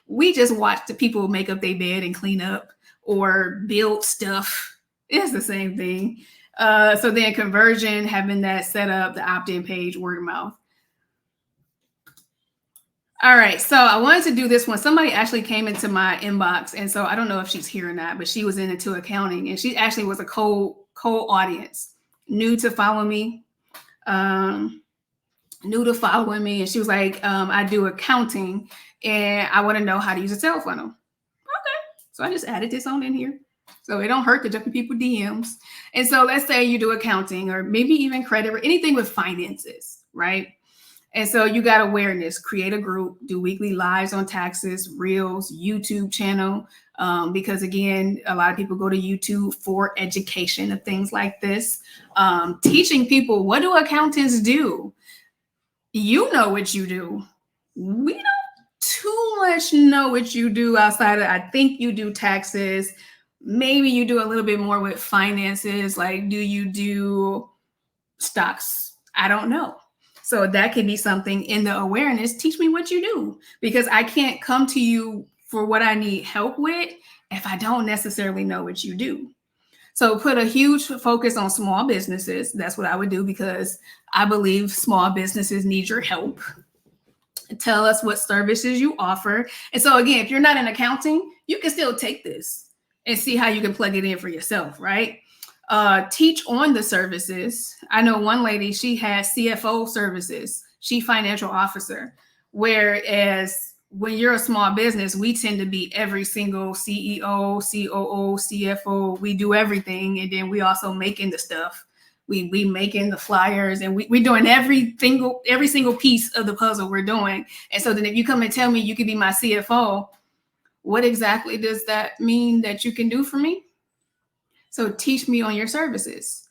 We just watch the people make up their bed and clean up or build stuff. It's the same thing. So then conversion, having that set up, the opt-in page, word of mouth. All right. So I wanted to do this one. Somebody actually came into my inbox. And so I don't know if she's here or not, but she was into accounting and she actually was a cold audience, new to follow me. And she was like, I do accounting and I want to know how to use a sales funnel. Okay. So I just added this on in here. So it don't hurt to jump in people's DMs. And so let's say you do accounting or maybe even credit or anything with finances, right? And so you got awareness, create a group, do weekly lives on taxes, reels, YouTube channel. Because again, a lot of people go to YouTube for education of things like this. Teaching people, what do accountants do? You know what you do. We don't too much know what you do outside of, I think you do taxes. Maybe you do a little bit more with finances. Like, do you do stocks? I don't know. So that could be something in the awareness. Teach me what you do, because I can't come to you for what I need help with if I don't necessarily know what you do. So put a huge focus on small businesses. That's what I would do, because I believe small businesses need your help. Tell us what services you offer. And so again, if you're not in accounting, you can still take this and see how you can plug it in for yourself, right? Teach on the services. I know one lady, she has CFO services, Chief Financial Officer, whereas when you're a small business, we tend to be every single CEO, COO, CFO. We do everything, and then we also making the stuff. We making the flyers, and we're doing every single piece of the puzzle we're doing. And so then if you come and tell me you could be my CFO, what exactly does that mean that you can do for me? So teach me on your services.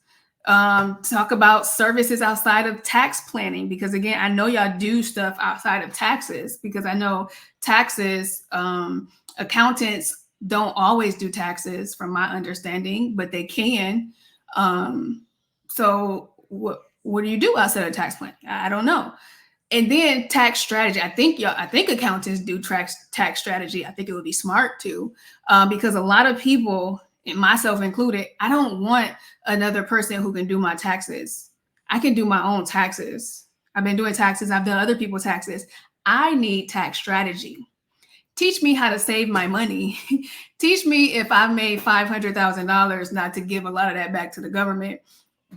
Talk about services outside of tax planning, because again, I know y'all do stuff outside of taxes, because I know taxes, accountants don't always do taxes from my understanding, but they can. So what do you do outside of tax planning? I don't know. And then tax strategy. I think accountants do tax strategy. I think it would be smart too, because a lot of people, and myself included, I don't want another person who can do my taxes. I can do my own taxes. I've been doing taxes. I've done other people's taxes. I need tax strategy. Teach me how to save my money. Teach me, if I made $500,000, not to give a lot of that back to the government.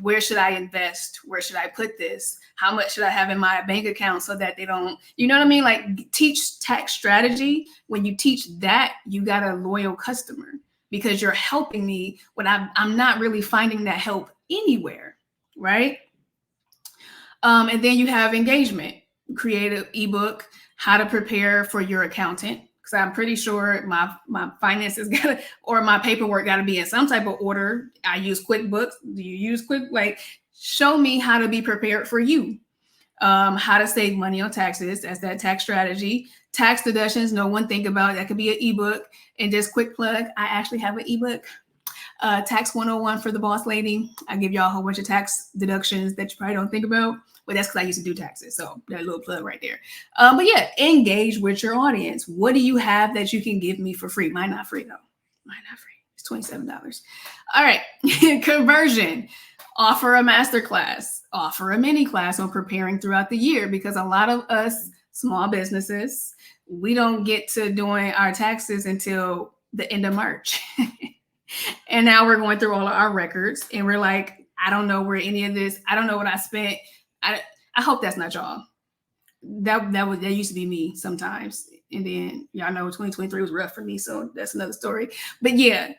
Where should I invest? Where should I put this? How much should I have in my bank account so that they don't, you know what I mean? Like, teach tax strategy. When you teach that, you got a loyal customer, because you're helping me when I'm not really finding that help anywhere, right? And then you have engagement. Create an ebook, how to prepare for your accountant, because I'm pretty sure my finances gotta, or my paperwork gotta be in some type of order. I use QuickBooks. Do you use Like, show me how to be prepared for you. How to save money on taxes. That's that tax strategy. Tax deductions, no one think about. That could be an ebook. And just quick plug, I actually have an ebook, Tax 101 for the Boss Lady. I give y'all a whole bunch of tax deductions that you probably don't think about, but that's because I used to do taxes. So that little plug right there. But yeah, engage with your audience. What do you have that you can give me for free? Mine not free though. Mine not free. It's $27. All right. Conversion. Offer a masterclass. Offer a mini class on preparing throughout the year, because a lot of us small businesses, we don't get to doing our taxes until the end of March. And now we're going through all of our records and we're like, I don't know where any of this, I don't know what I spent. I hope that's not y'all. That used to be me sometimes. And then y'all know 2023 was rough for me. So that's another story. But yeah,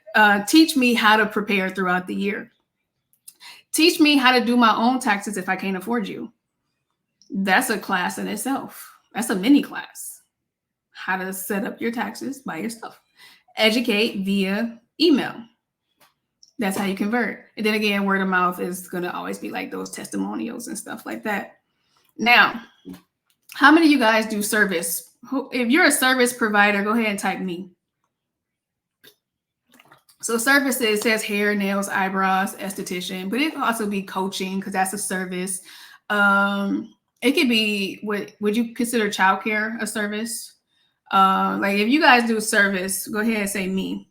teach me how to prepare throughout the year. Teach me how to do my own taxes if I can't afford you. That's a class in itself. That's a mini class. How to set up your taxes by yourself. Educate via email. That's how you convert. And then again, word of mouth is going to always be like those testimonials and stuff like that. Now, how many of you guys do service? If you're a service provider, go ahead and type me. So services says hair, nails, eyebrows, esthetician, but it can also be coaching, because that's a service. It could be, would you consider childcare a service? Like, if you guys do service, go ahead and say me.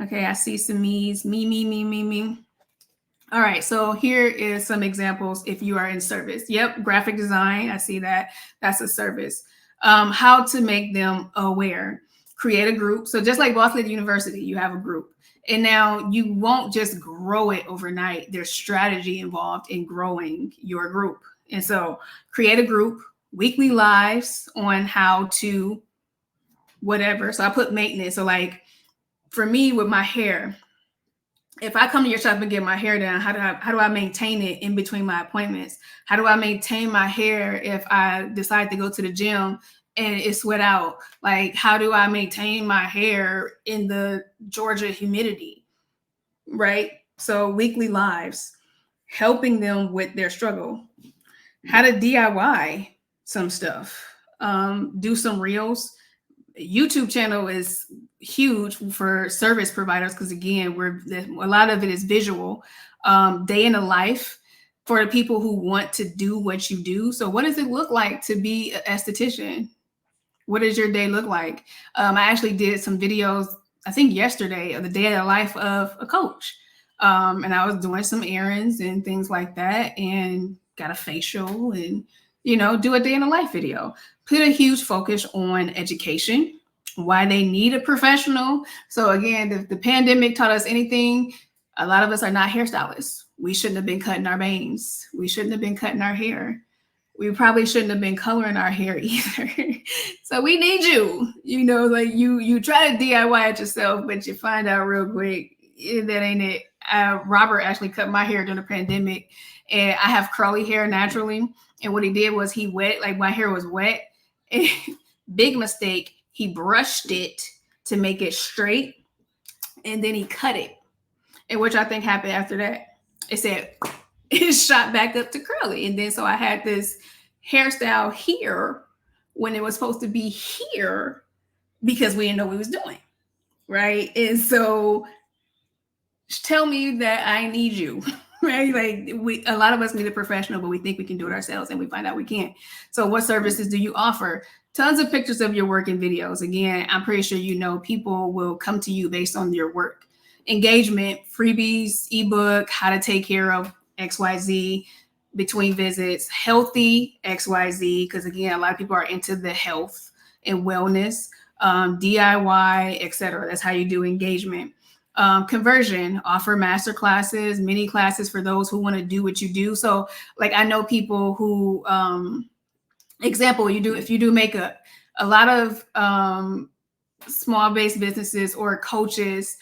Okay, I see some me's. Me. All right, so here is some examples if you are in service. Yep, graphic design, I see that. That's a service. How to make them aware. Create a group. So just like Boss Lady University, you have a group. And now you won't just grow it overnight. There's strategy involved in growing your group. And so create a group, weekly lives on how to whatever. So I put maintenance. So like for me with my hair, if I come to your shop and get my hair done, how do I maintain it in between my appointments? How do I maintain my hair if I decide to go to the gym and it sweat out? Like, how do I maintain my hair in the Georgia humidity? Right? So weekly lives, helping them with their struggle. How to DIY some stuff. Do some reels. YouTube channel is huge for service providers, because again, a lot of it is visual. Day in the life for the people who want to do what you do. So what does it look like to be an esthetician? What does your day look like? I actually did some videos, I think yesterday, of the day in the life of a coach. And I was doing some errands and things like that, and got a facial and, do a day in the life video. Put a huge focus on education, why they need a professional. So again, if the pandemic taught us anything, A lot of us are not hairstylists. We shouldn't have been cutting our bangs. We shouldn't have been cutting our hair. We probably shouldn't have been coloring our hair either. So we need you. Like you try to DIY it yourself, but you find out real quick that ain't it. Robert actually cut my hair during the pandemic, and I have curly hair naturally. And what he did was he wet, like my hair was wet. Big mistake. He brushed it to make it straight, and then he cut it. And which I think happened after that. It said it shot back up to curly. And then so I had this hairstyle here when it was supposed to be here because we didn't know what we was doing. Right. And so tell me that I need you. Right. Like a lot of us need a professional, but we think we can do it ourselves and we find out we can't. So what services do you offer? Tons of pictures of your work and videos. Again, I'm pretty sure people will come to you based on your work. Engagement, freebies, ebook, how to take care of XYZ between visits, healthy XYZ, because again, a lot of people are into the health and wellness, DIY, etc. That's how you do engagement. Conversion, offer master classes, mini classes for those who want to do what you do. So like I know people who, example, if you do makeup, a lot of small based businesses or coaches,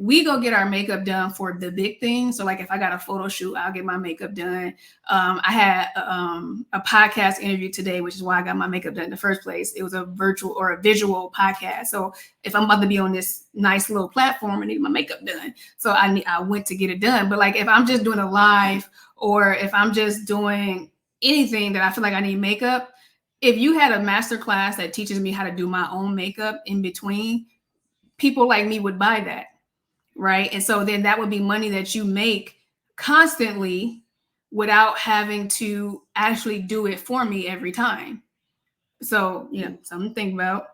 we go get our makeup done for the big thing. So like if I got a photo shoot, I'll get my makeup done. I had a podcast interview today, which is why I got my makeup done in the first place. It was a virtual or a visual podcast. So if I'm about to be on this nice little platform, I need my makeup done. So I went to get it done. But like if I'm just doing a live or if I'm just doing anything that I feel like I need makeup, if you had a master class that teaches me how to do my own makeup in between, people like me would buy that, right? And so then that would be money that you make constantly without having to actually do it for me every time. So, something to think about.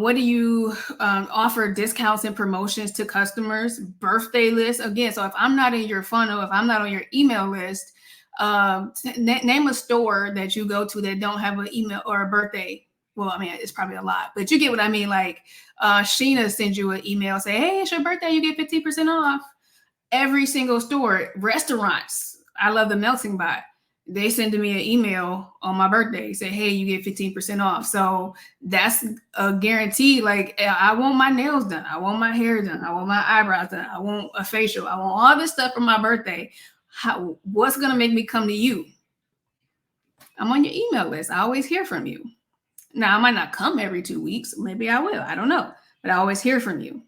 What do you offer discounts and promotions to customers? Birthday list. Again, so if I'm not in your funnel, if I'm not on your email list, name a store that you go to that don't have an email or a birthday. Well, I mean, it's probably a lot, but you get what I mean. Like Sheena sends you an email, say, hey, it's your birthday, you get 15% off. Every single store, restaurants, I love the Melting Pot. They send me an email on my birthday, say, hey, you get 15% off. So that's a guarantee. Like I want my nails done. I want my hair done. I want my eyebrows done. I want a facial. I want all this stuff for my birthday. What's going to make me come to you? I'm on your email list. I always hear from you. Now, I might not come every 2 weeks. Maybe I will. I don't know. But I always hear from you.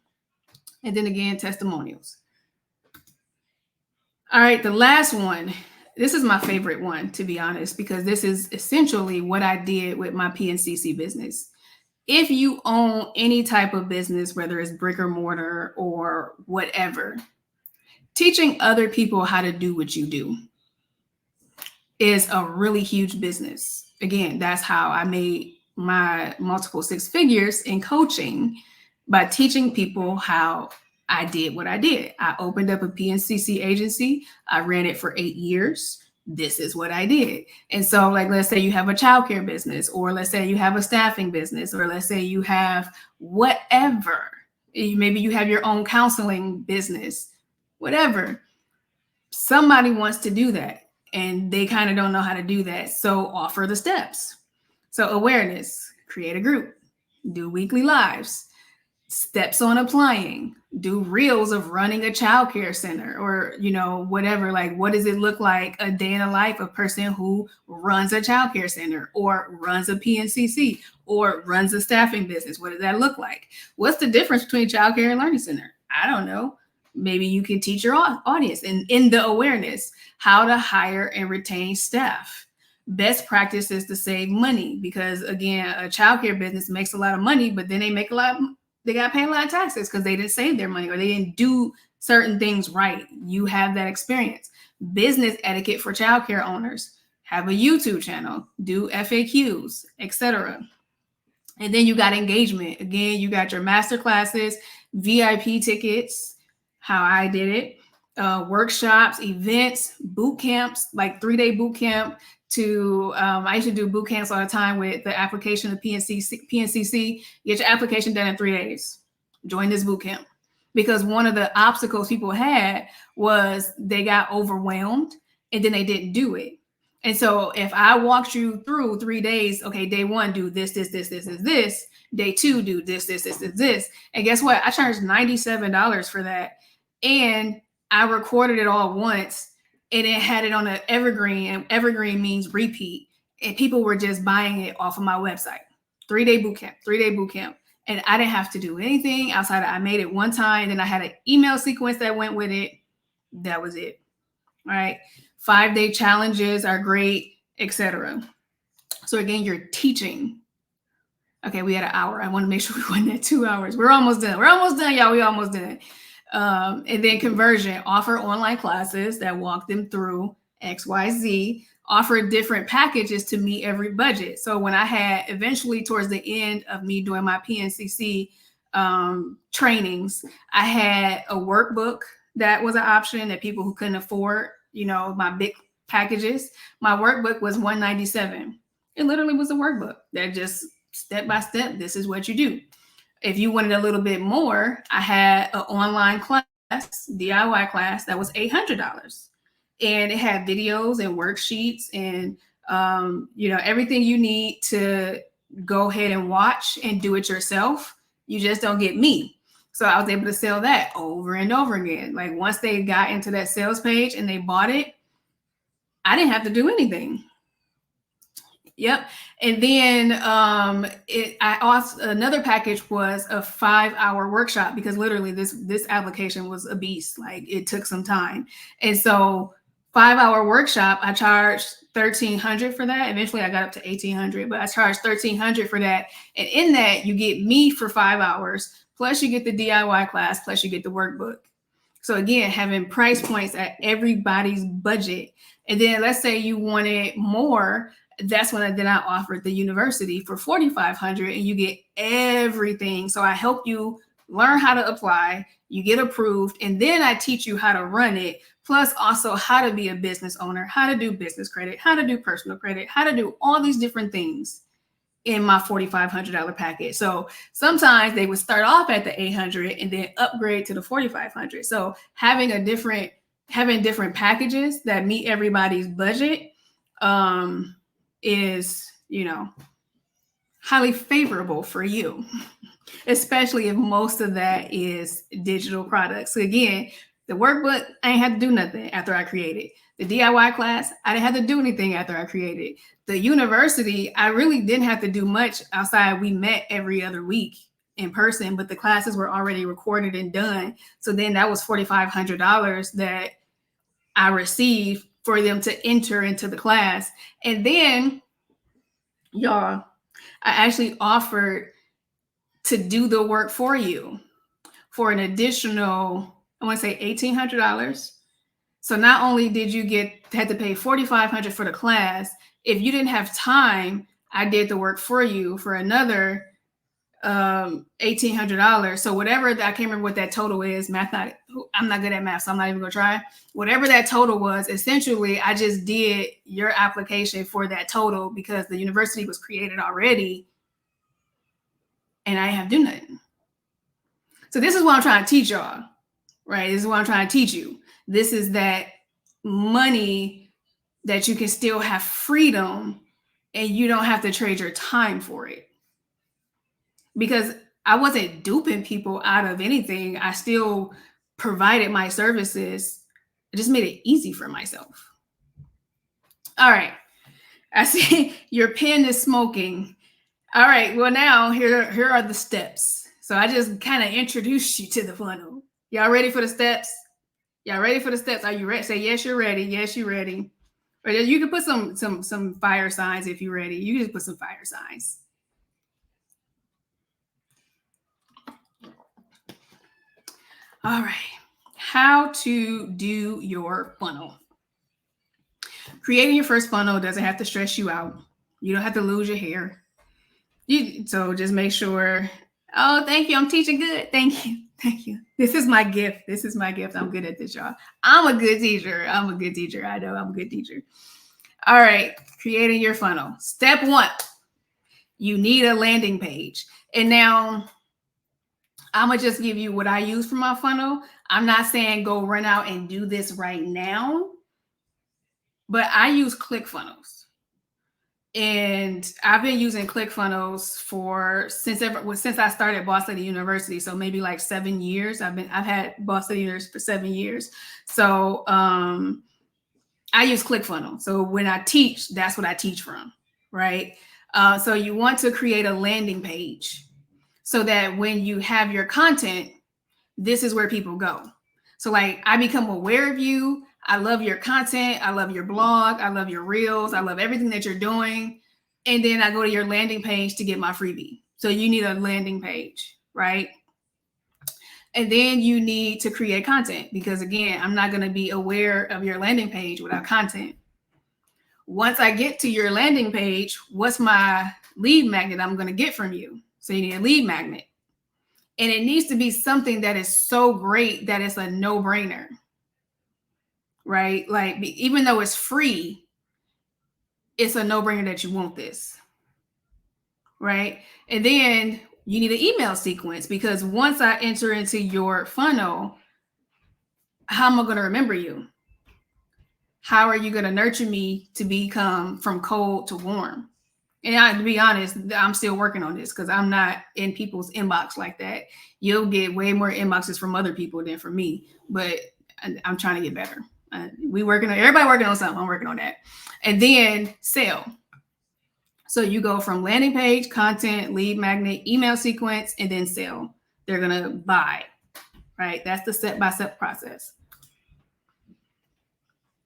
And then again, testimonials. All right, the last one. This is my favorite one, to be honest, because this is essentially what I did with my PNCC business. If you own any type of business, whether it's brick or mortar or whatever, teaching other people how to do what you do is a really huge business. Again, that's how I made my multiple six figures in coaching, by teaching people how I did what I did. I opened up a PNCC agency. I ran it for 8 years. This is what I did. And so like, let's say you have a childcare business, or let's say you have a staffing business, or let's say you have whatever. Maybe you have your own counseling business, whatever. Somebody wants to do that and they kind of don't know how to do that. So offer the steps. So awareness, create a group, do weekly lives, steps on applying, do reels of running a childcare center, or, whatever. Like, what does it look like a day in the life of a person who runs a childcare center or runs a PNCC or runs a staffing business? What does that look like? What's the difference between childcare and learning center? I don't know. Maybe you can teach your audience and in the awareness, how to hire and retain staff. Best practices to save money, because again, a childcare business makes a lot of money, but then they got to pay a lot of taxes because they didn't save their money or they didn't do certain things right. You have that experience. Business etiquette for childcare owners. Have a YouTube channel, do FAQs, etc. And then you got engagement. Again, you got your master classes, VIP tickets, how I did it, workshops, events, boot camps, like 3-day boot camp. I used to do boot camps all the time with the application of PNCC. Get your application done in 3 days. Join this boot camp. because one of the obstacles people had was they got overwhelmed and then they didn't do it. And so if I walked you through 3 days, okay, day one, do this, this, this, this, this, this. Day two, do this, this, this, this, this. And guess what? I charged $97 for that. And I recorded it all once and it had it on an evergreen. And evergreen means repeat. And people were just buying it off of my website. 3-day boot camp, 3-day boot camp. And I didn't have to do anything outside of, I made it one time. Then I had an email sequence that went with it. That was it. All right. 5-day challenges are great, etc. So again, you're teaching. Okay, we had an hour. I want to make sure we went at 2 hours. We're almost done. We're almost done, y'all. We almost done. And then conversion, offer online classes that walk them through XYZ, offer different packages to meet every budget. So when I had eventually towards the end of me doing my PNCC trainings, I had a workbook that was an option that people who couldn't afford, my big packages. My workbook was $197. It literally was a workbook that just step by step, this is what you do. If you wanted a little bit more, I had an online class, DIY class, that was $800. And it had videos and worksheets and, everything you need to go ahead and watch and do it yourself. You just don't get me. So I was able to sell that over and over again. Like once they got into that sales page and they bought it, I didn't have to do anything. Yep. And then I also, another package was a 5-hour workshop, because literally this application was a beast. Like it took some time. And so 5-hour workshop, I charged $1,300 for that. Eventually I got up to $1,800, but I charged $1,300 for that. And in that you get me for 5 hours, plus you get the DIY class, plus you get the workbook. So again, having price points at everybody's budget. And then let's say you wanted more. That's when I offered the university for $4,500 and you get everything. So I help you learn how to apply, you get approved, and then I teach you how to run it, plus also how to be a business owner, how to do business credit, how to do personal credit, how to do all these different things in my $4,500 package. So sometimes they would start off at the $800 and then upgrade to the $4,500. So having different packages that meet everybody's budget, is, highly favorable for you, especially if most of that is digital products. So again, the workbook, I ain't had to do nothing after I created. The DIY class, I didn't have to do anything after I created. The university, I really didn't have to do much outside. We met every other week in person, but the classes were already recorded and done. So then that was $4,500 that I received for them to enter into the class. And then, y'all, I actually offered to do the work for you for an additional, I want to say $1,800. So not only did you had to pay $4,500 for the class, if you didn't have time, I did the work for you for another $1,800. So whatever I can't remember what that total is. I'm not good at math, so I'm not even gonna try. Whatever that total was, essentially, I just did your application for that total because the university was created already, and I have to do nothing. So this is what I'm trying to teach y'all, right? This is what I'm trying to teach you. This is that money that you can still have freedom, and you don't have to trade your time for it. Because I wasn't duping people out of anything. I still provided my services. I just made it easy for myself. All right. I see your pen is smoking. All right. Well, now here are the steps. So I just kind of introduced you to the funnel. Y'all ready for the steps? Y'all ready for the steps? Are you ready? Say yes, you're ready. Yes, you're ready. Or you can put some fire signs if you're ready. You can just put some fire signs. All right, how to do your funnel. Creating your first funnel doesn't have to stress you out. You don't have to lose your hair. So just make sure. Oh, thank you. I'm teaching good. Thank you. Thank you. This is my gift. This is my gift. I'm good at this, y'all. I'm a good teacher. I know I'm a good teacher. All right, creating your funnel. Step 1, you need a landing page. And now, I'm going to just give you what I use for my funnel. I'm not saying go run out and do this right now, but I use ClickFunnels. And I've been using ClickFunnels since I started Boss Lady University. So maybe like 7 years. I've had Boss Lady University for 7 years. So I use ClickFunnels. So when I teach, that's what I teach from, right? So you want to create a landing page so that when you have your content, this is where people go. So like I become aware of you. I love your content. I love your blog. I love your reels. I love everything that you're doing. And then I go to your landing page to get my freebie. So you need a landing page, right? And then you need to create content because again, I'm not going to be aware of your landing page without content. Once I get to your landing page, what's my lead magnet I'm going to get from you? So you need a lead magnet. And it needs to be something that is so great that it's a no-brainer, right? Like, even though it's free, it's a no-brainer that you want this, right? And then you need an email sequence because once I enter into your funnel, how am I going to remember you? How are you going to nurture me to become from cold to warm? And to be honest, I'm still working on this because I'm not in people's inbox like that. You'll get way more inboxes from other people than from me, but I'm trying to get better. Everybody working on something. I'm working on that. And then sell. So you go from landing page, content, lead magnet, email sequence, and then sell. They're going to buy, right? That's the step-by-step process.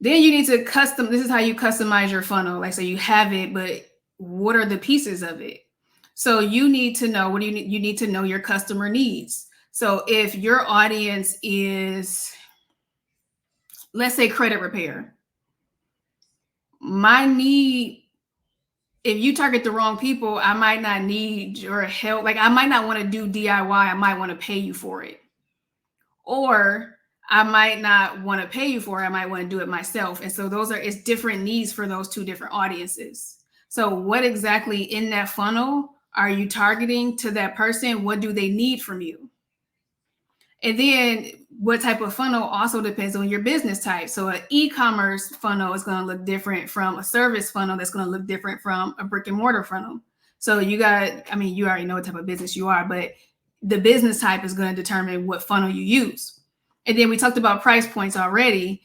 Then you need to this is how you customize your funnel. Like, so you have it, but what are the pieces of it? So you need to know, you need to know your customer needs. So if your audience is, let's say, credit repair, if you target the wrong people, I might not need your help. Like I might not want to do DIY. I might want to pay you for it. Or I might not want to pay you for it. I might want to do it myself. And so it's different needs for those two different audiences. So what exactly in that funnel are you targeting to that person? What do they need from you? And then what type of funnel also depends on your business type. So an e-commerce funnel is going to look different from a service funnel that's going to look different from a brick and mortar funnel. So you already know what type of business you are, but the business type is going to determine what funnel you use. And then we talked about price points already.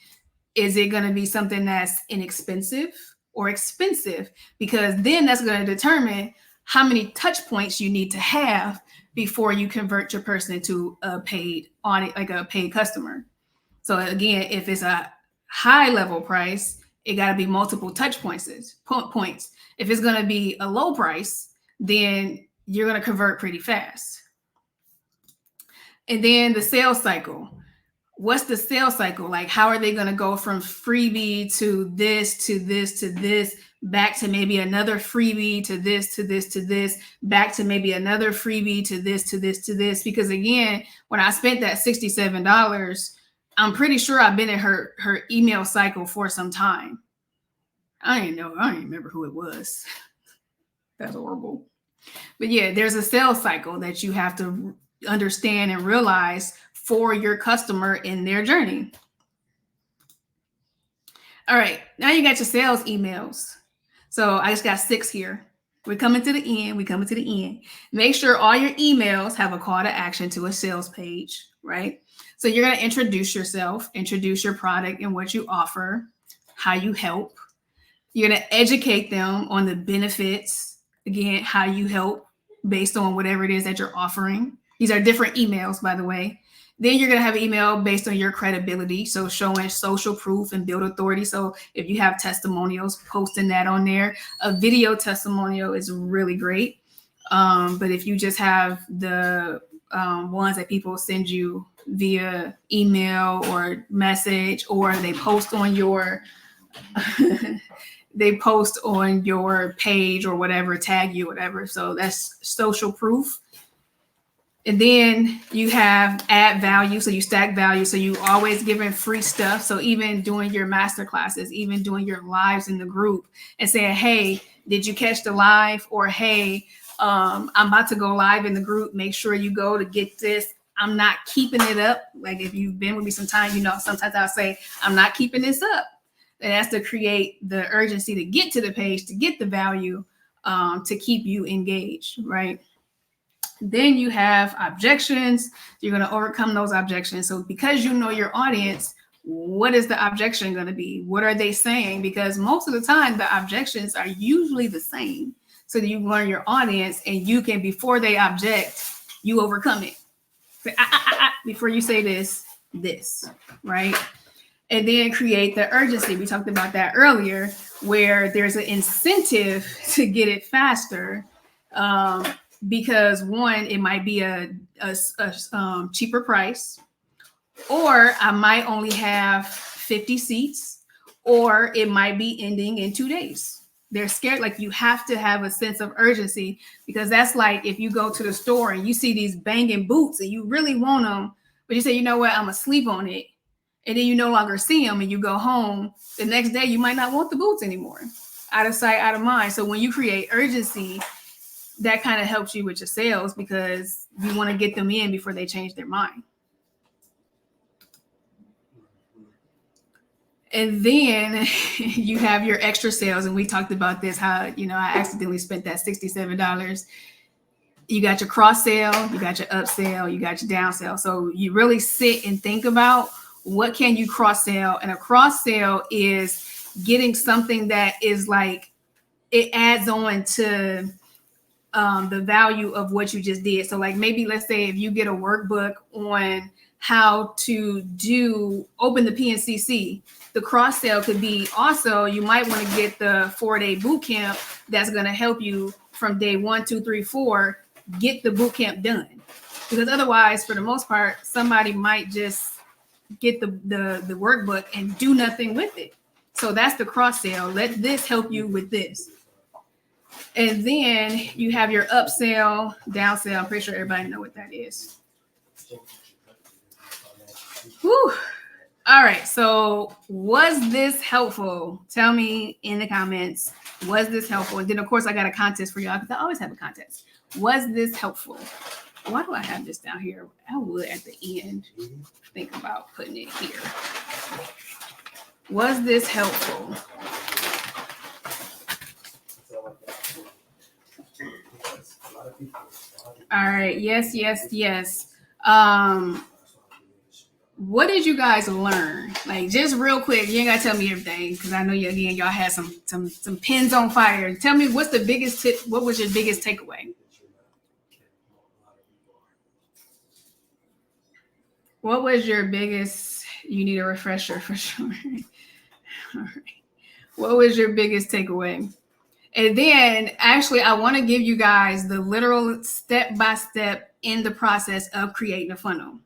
Is it going to be something that's inexpensive or expensive? Because then that's going to determine how many touch points you need to have before you convert your person into a paid customer. So again, if it's a high level price, it got to be multiple touch points. If it's going to be a low price, then you're going to convert pretty fast. And then the sales cycle. What's the sales cycle? Like, how are they going to go from freebie to this, to this, to this, back to maybe another freebie to this, to this, to this, back to maybe another freebie to this, to this, to this? Because again, when I spent that $67, I'm pretty sure I've been in her email cycle for some time. I don't remember who it was. That's horrible. But yeah, there's a sales cycle that you have to understand and realize for your customer in their journey. All right, now you got your sales emails. So I just got 6 here. We're coming to the end. Make sure all your emails have a call to action to a sales page, right? So you're going to introduce yourself, introduce your product and what you offer, how you help. You're going to educate them on the benefits, again, how you help based on whatever it is that you're offering. These are different emails, by the way. Then you're going to have an email based on your credibility. So showing social proof and build authority. So if you have testimonials, posting that on there. A video testimonial is really great. But if you just have the ones that people send you via email or message, or they post on your page or whatever, tag you, whatever. So that's social proof. And then you have add value. So you stack value. So you always giving free stuff. So even doing your master classes, even doing your lives in the group and saying, hey, did you catch the live? Or, hey, I'm about to go live in the group. Make sure you go to get this. I'm not keeping it up. Like if you've been with me some time, you know, sometimes I'll say, I'm not keeping this up. And that's to create the urgency to get to the page, to get the value, to keep you engaged, right? Then you have objections. You're going to overcome those objections. So because you know your audience, what is the objection going to be? What are they saying? Because most of the time, the objections are usually the same. So you learn your audience, and you can, before they object, you overcome it. Say, before you say this, right? And then create the urgency. We talked about that earlier, where there's an incentive to get it faster. Because one, it might be a cheaper price, or I might only have 50 seats, or it might be ending in 2 days. They're scared. Like, you have to have a sense of urgency, because that's like if you go to the store and you see these banging boots and you really want them, but you say, you know what, I'm gonna sleep on it. And then you no longer see them and you go home. The next day, you might not want the boots anymore. Out of sight, out of mind. So when you create urgency, that kind of helps you with your sales, because you want to get them in before they change their mind. And then you have your extra sales. And we talked about this, how, you know, I accidentally spent that $67. You got your cross sale, you got your upsell, you got your down sale. So you really sit and think about, what can you cross sell? And a cross sale is getting something that is like, it adds on to the value of what you just did. So like, maybe let's say if you get a workbook on how to open the PNCC, the cross sale could be also, you might want to get the 4-day boot camp that's going to help you from day 1, 2, 3, 4, get the boot camp done. Because otherwise, for the most part, somebody might just get the workbook and do nothing with it. So that's the cross sale. Let this help you with this. And then you have your upsell, downsell. I'm pretty sure everybody know what that is. Whew. All right. So was this helpful? Tell me in the comments. Was this helpful? And then, of course, I got a contest for y'all, because I always have a contest. Was this helpful? Why do I have this down here? I would at the end think about putting it here. Was this helpful? All right. Yes, yes, yes. What did you guys learn? Like, just real quick, you ain't gotta tell me everything, because I know y'all had some pins on fire. Tell me, what's the biggest tip? What was your biggest takeaway? What was your biggest? You need a refresher for sure. All right. What was your biggest takeaway? And then actually, I want to give you guys the literal step-by-step in the process of creating a funnel.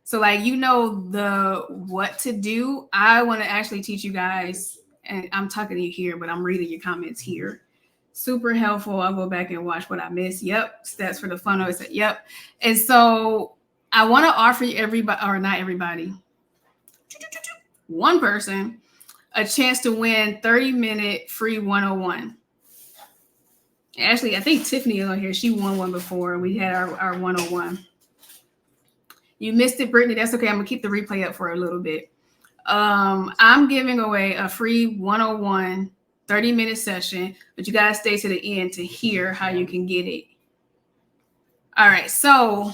So like, you know, the what to do. I want to actually teach you guys, and I'm talking to you here, but I'm reading your comments here. Super helpful. I'll go back and watch what I missed. Yep. Steps for the funnel. I said, yep. And so I want to offer everybody, or not everybody, one person, a chance to win 30-minute free 101. Actually, I think Tiffany is on here. She won one before. We had our 101. You missed it, Brittany. That's okay. I'm going to keep the replay up for a little bit. I'm giving away a free 101 30-minute session, but you got to stay to the end to hear how you can get it. All right. So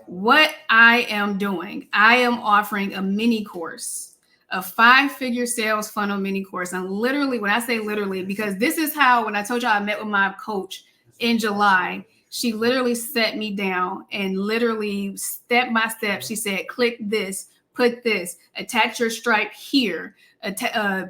what I am doing, I am offering a mini course, a 5-figure sales funnel mini course. And literally, when I say literally, because this is how, when I told y'all I met with my coach in July, she literally set me down and literally step by step, she said, click this, put this, attach your Stripe here,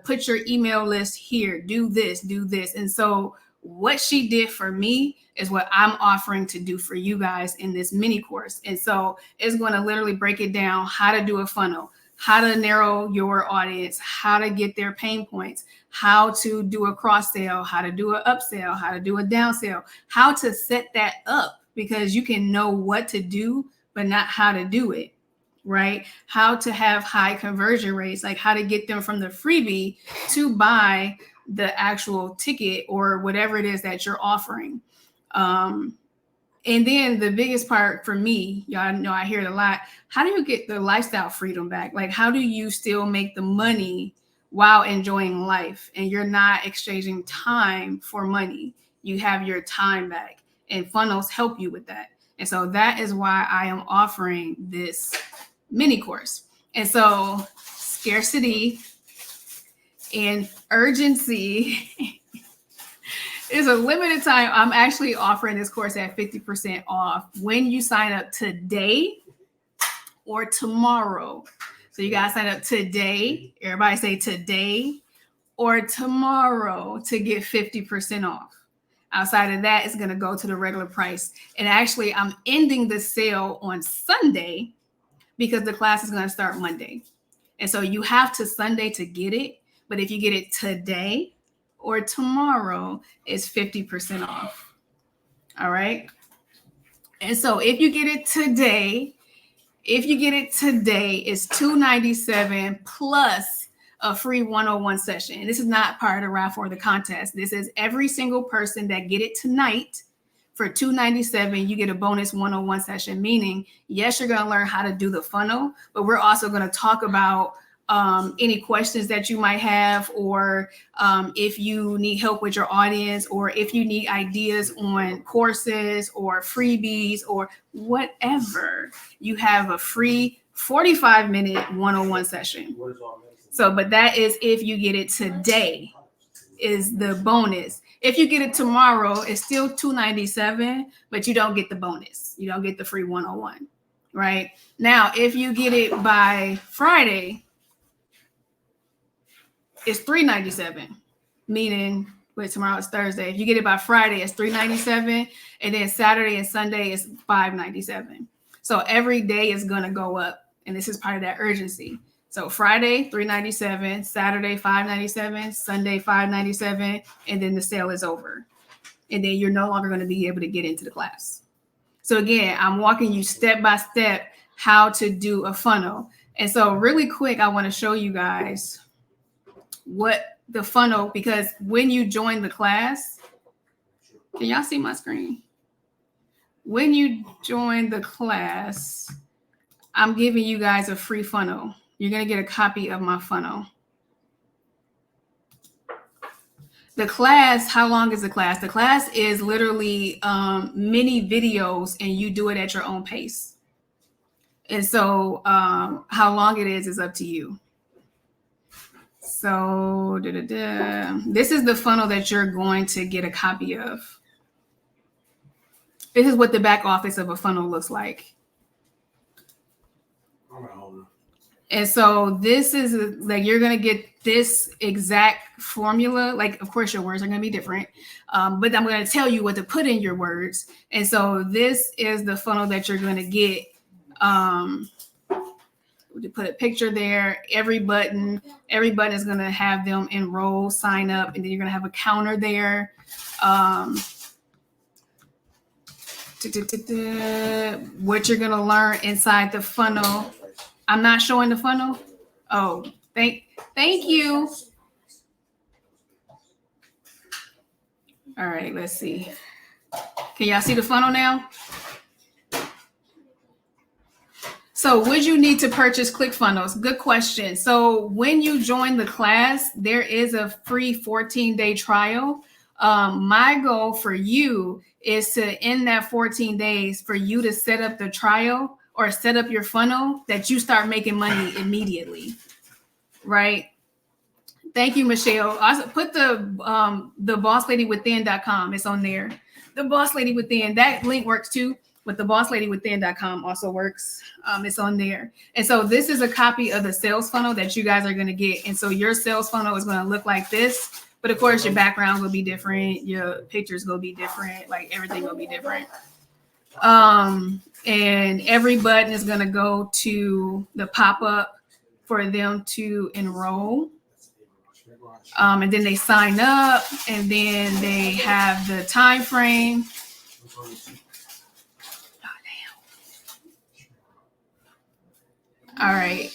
put your email list here, do this, do this. And so what she did for me is what I'm offering to do for you guys in this mini course. And so it's going to literally break it down, how to do a funnel, how to narrow your audience, how to get their pain points, how to do a cross sale, how to do an upsell, how to do a down sale, how to set that up, because you can know what to do, but not how to do it, right? How to have high conversion rates, like how to get them from the freebie to buy the actual ticket or whatever it is that you're offering. And then the biggest part for me, y'all know I hear it a lot. How do you get the lifestyle freedom back? Like, how do you still make the money while enjoying life and you're not exchanging time for money? You have your time back, and funnels help you with that. And so that is why I am offering this mini course. And so scarcity and urgency is a limited time. I'm actually offering this course at 50% off when you sign up today or tomorrow. So you guys sign up today. Everybody say today or tomorrow to get 50% off. Outside of that, it's going to go to the regular price. And actually, I'm ending the sale on Sunday because the class is going to start Monday. And so you have to Sunday to get it. But if you get it today or tomorrow, it's 50% off. All right. And so if you get it today, it's $297 plus a free 101 session. And this is not part of the raffle or the contest. This is every single person that get it tonight for $297. You get a bonus 101 session, meaning, yes, you're going to learn how to do the funnel, but we're also going to talk about any questions that you might have, or if you need help with your audience, or if you need ideas on courses or freebies or whatever. You have a free 45-minute 101 session. So, but that is if you get it today, is the bonus. If you get it tomorrow, it's still $297, but you don't get the bonus. You don't get the free 101, right? Now, if you get it by Friday, it's $397, meaning tomorrow is Thursday. If you get it by Friday, it's $397, and then Saturday and Sunday is $597. So every day is gonna go up, and this is part of that urgency. So Friday, $397, Saturday, $597, Sunday, $597, and then the sale is over. And then you're no longer going to be able to get into the class. So again, I'm walking you step by step how to do a funnel. And so really quick, I want to show you guys what the funnel, because when you join the class, can y'all see my screen? When you join the class, I'm giving you guys a free funnel. You're going to get a copy of my funnel. The class, how long is the class? The class is literally mini videos, and you do it at your own pace. And so how long it is up to you. So this is the funnel that you're going to get a copy of. This is what the back office of a funnel looks like. And so this is like, you're going to get this exact formula. Like, of course, your words are going to be different, but I'm going to tell you what to put in your words. And so this is the funnel that you're going to get. To put a picture there, every button is going to have them enroll, sign up, and then you're going to have a counter there. What you're going to learn inside the funnel. I'm not showing the funnel. Oh, thank you. All right, let's see. Can y'all see the funnel now? So would you need to purchase ClickFunnels? Good question. So when you join the class, there is a free 14-day trial. My goal for you is to end that 14 days for you to set up the trial or set up your funnel that you start making money immediately, right? Thank you, Michelle. Also put the bossladywithin.com. It's on there. The Boss Lady Within, that link works too, but the bossladywithin.com also works. It's on there. And so this is a copy of the sales funnel that you guys are going to get. And so your sales funnel is going to look like this, but of course your background will be different. Your pictures will be different. Like everything will be different. And every button is going to go to the pop-up for them to enroll. And then they sign up, and then they have the time frame. All right.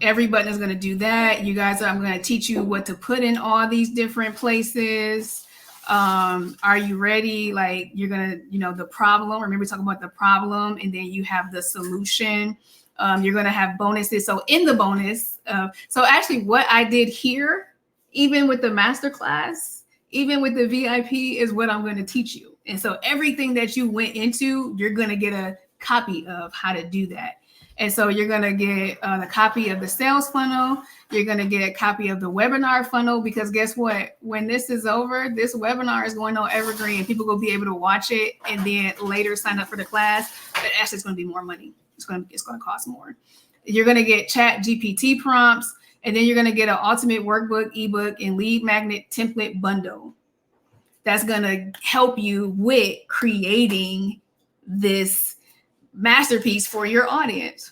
Every button is going to do that. You guys, I'm going to teach you what to put in all these different places. Are you ready? Like you're gonna, the problem. Remember talking about the problem, and then you have the solution. You're gonna have bonuses. So in the bonus, so actually what I did here, even with the masterclass, even with the VIP, is what I'm going to teach you. And so everything that you went into, you're going to get a copy of how to do that. And so you're going to get the copy of the sales funnel. You're going to get a copy of the webinar funnel, because guess what? When this is over, this webinar is going on Evergreen. People will be able to watch it and then later sign up for the class. But actually, it's going to be more money. It's going to cost more. You're going to get Chat GPT prompts, and then you're going to get an ultimate workbook, ebook, and lead magnet template bundle. That's going to help you with creating this masterpiece for your audience.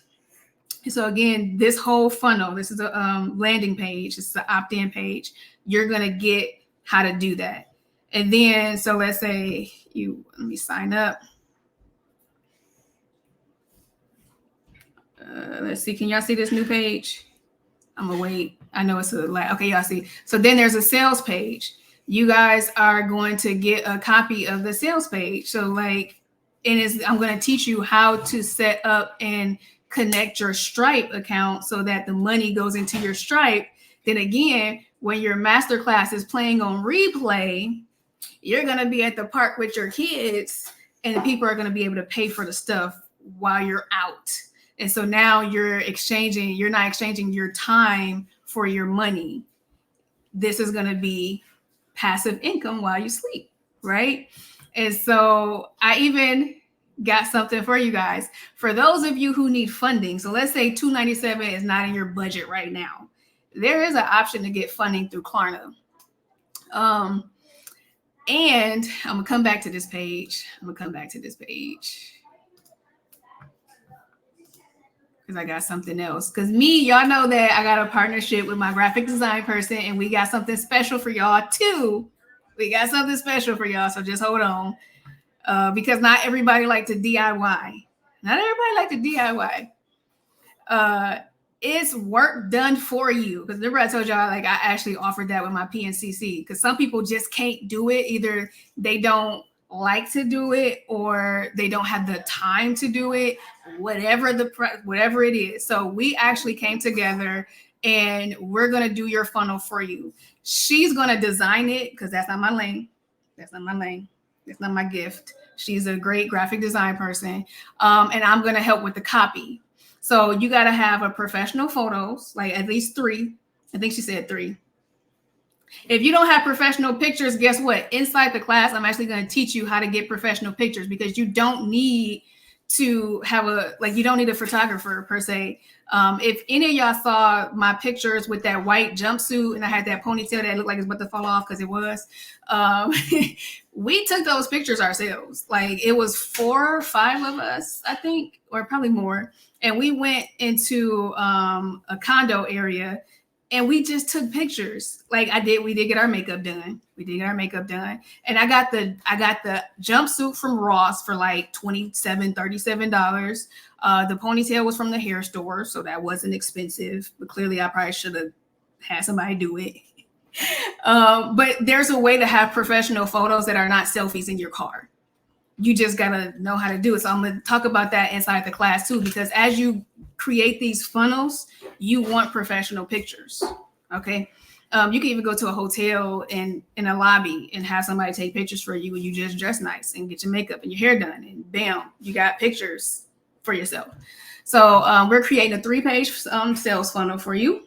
So again, this whole funnel, this is a landing page. This is an opt-in page. You're going to get how to do that. And then, so let's say let me sign up. Let's see. Can y'all see this new page? I'm gonna wait. I know it's okay. Y'all see. So then there's a sales page. You guys are going to get a copy of the sales page. So I'm going to teach you how to set up and connect your Stripe account so that the money goes into your Stripe. Then again, when your masterclass is playing on replay, you're going to be at the park with your kids, and the people are going to be able to pay for the stuff while you're out. And so now you're not exchanging your time for your money. This is going to be passive income while you sleep, right? And so I even got something for you guys. For those of you who need funding, so let's say $297 is not in your budget right now. There is an option to get funding through Klarna. And I'm going to come back to this page. I got something else. Because y'all know that I got a partnership with my graphic design person, and we got something special for y'all too. So just hold on. Because not everybody like to DIY. It's work done for you. Because remember I told y'all, I actually offered that with my PNCC. Because some people just can't do it. Either they don't like to do it, or they don't have the time to do it, whatever it is. So we actually came together, and we're going to do your funnel for you. She's going to design it, because that's not my lane. That's not my gift. She's a great graphic design person. And I'm going to help with the copy. So you got to have a professional photos, at least 3. I think she said 3. If you don't have professional pictures, guess what? Inside the class, I'm actually going to teach you how to get professional pictures, because you don't need to have you don't need a photographer per se. If any of y'all saw my pictures with that white jumpsuit and I had that ponytail that looked like it's about to fall off, because it was, we took those pictures ourselves. It was 4 or 5 of us, I think, or probably more. And we went into a condo area, and we just took pictures. We did get our makeup done. And I got the jumpsuit from Ross for $37. The ponytail was from the hair store, so that wasn't expensive. But clearly, I probably should have had somebody do it. But there's a way to have professional photos that are not selfies in your car. You just gotta know how to do it. So I'm gonna talk about that inside the class too, because as you create these funnels, you want professional pictures. Okay. You can even go to a hotel in a lobby and have somebody take pictures for you, and you just dress nice and get your makeup and your hair done, and bam, you got pictures for yourself. So we're creating a 3-page sales funnel for you.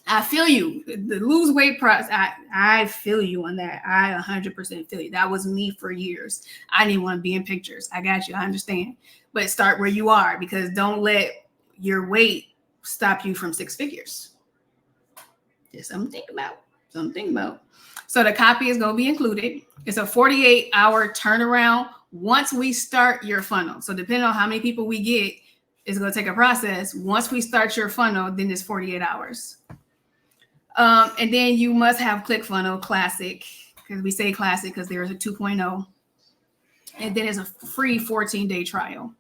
I feel you. The lose weight process, I feel you on that. I 100% feel you. That was me for years. I didn't want to be in pictures. I got you. I understand. But start where you are, because don't let your weight stop you from 6 figures. Just something to think about. So the copy is going to be included. It's a 48-hour turnaround once we start your funnel. So depending on how many people we get, it's going to take a process. Once we start your funnel, then it's 48 hours. And then you must have ClickFunnels Classic, because we say Classic because there is a 2.0. And then it's a free 14-day trial.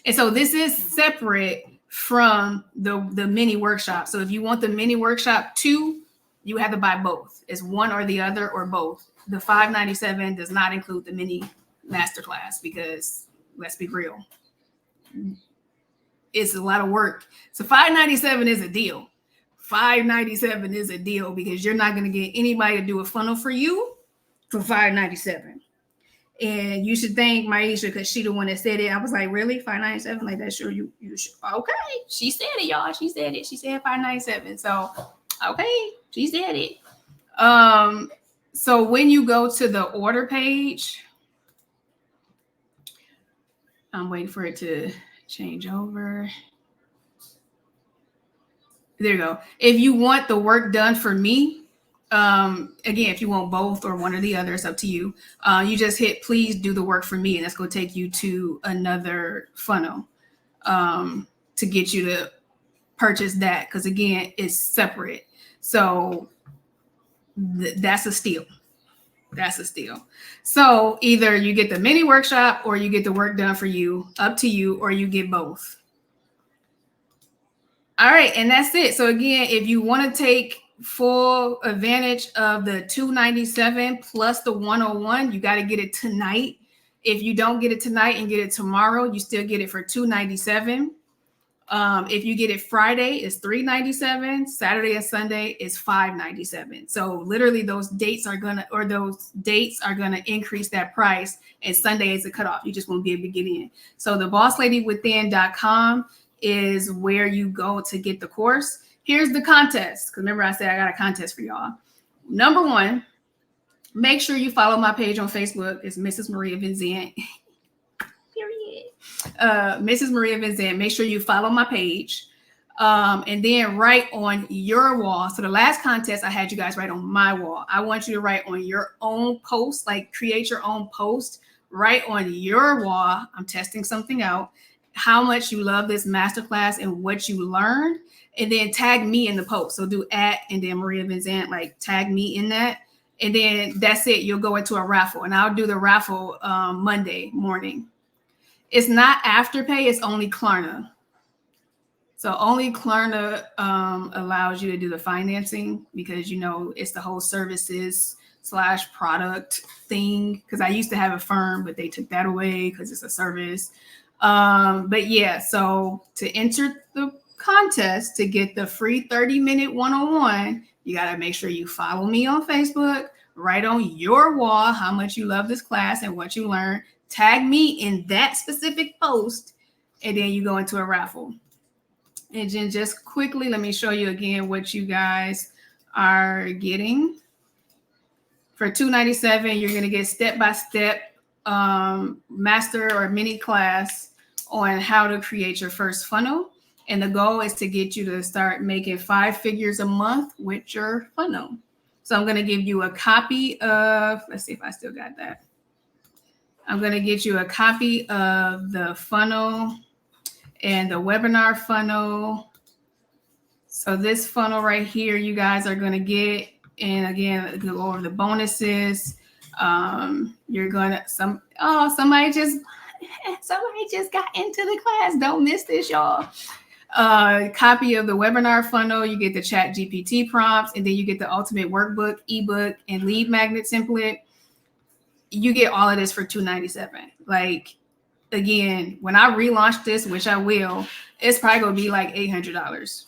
And so this is separate from the mini workshop. So if you want the mini workshop 2, You have to buy both. It's one or the other or both. The $597 does not include the mini masterclass because let's be real, it's a lot of work. So $597 is a deal. $597 is a deal because you're not going to get anybody to do a funnel for you for $597. And you should thank Maisha because she the one that said it. I was like, really? $597? Like, that's sure you should. Okay. She said it, y'all. She said it. She said $597. So, okay. She said it. So when you go to the order page, I'm waiting for it to change over. There you go. If you want the work done for me, again, if you want both or one or the other, it's up to you. You just hit please do the work for me, and that's going to take you to another funnel to get you to purchase that, because again, it's separate. So that's a steal. That's a steal. So either you get the mini workshop or you get the work done for you, up to you, or you get both. All right, and that's it. So again, if you want to take full advantage of the $297 plus the 101, you got to get it tonight. If you don't get it tonight and get it tomorrow, you still get it for $297. If you get it Friday, it's $397. Saturday and Sunday is $597. So literally those dates are gonna increase that price, and Sunday is the cutoff. You just won't be able to get in. So the BossLadyWithin.com is where you go to get the course. Here's the contest, because remember I said I got a contest for y'all. Number one, make sure you follow my page on Facebook. It's Mrs. Maria Vinzant. Period. Mrs. Maria Vinzant. Make sure you follow my page. And then write on your wall. So the last contest I had you guys write on my wall. I want you to write on your own post, like create your own post, write on your wall. I'm testing something out. How much you love this masterclass and what you learned, and then tag me in the post. So do @ and then Maria Vinzant, like tag me in that. And then that's it. You'll go into a raffle, and I'll do the raffle Monday morning. It's not Afterpay. It's only Klarna. So only Klarna allows you to do the financing, because, you know, it's the whole services / product thing. Because I used to have a firm, but they took that away because it's a service. But yeah, so to enter the contest to get the free 30-minute 101, you got to make sure you follow me on Facebook, write on your wall how much you love this class and what you learned, tag me in that specific post, and then you go into a raffle. And then just quickly, let me show you again what you guys are getting. For $297, you're going to get step-by-step master or mini class on how to create your first funnel. And the goal is to get you to start making 5 figures a month with your funnel. So I'm going to give you a copy of, let's see if I still got that. I'm going to get you a copy of the funnel and the webinar funnel. So this funnel right here, you guys are going to get, and again, go over the bonuses. You're gonna somebody just got into the class. Don't miss this, y'all. Copy of the webinar funnel. You get the ChatGPT prompts, and then you get the ultimate workbook, ebook, and lead magnet template. You get all of this for $297. Like, again, when I relaunch this, which I will, it's probably gonna be like $800,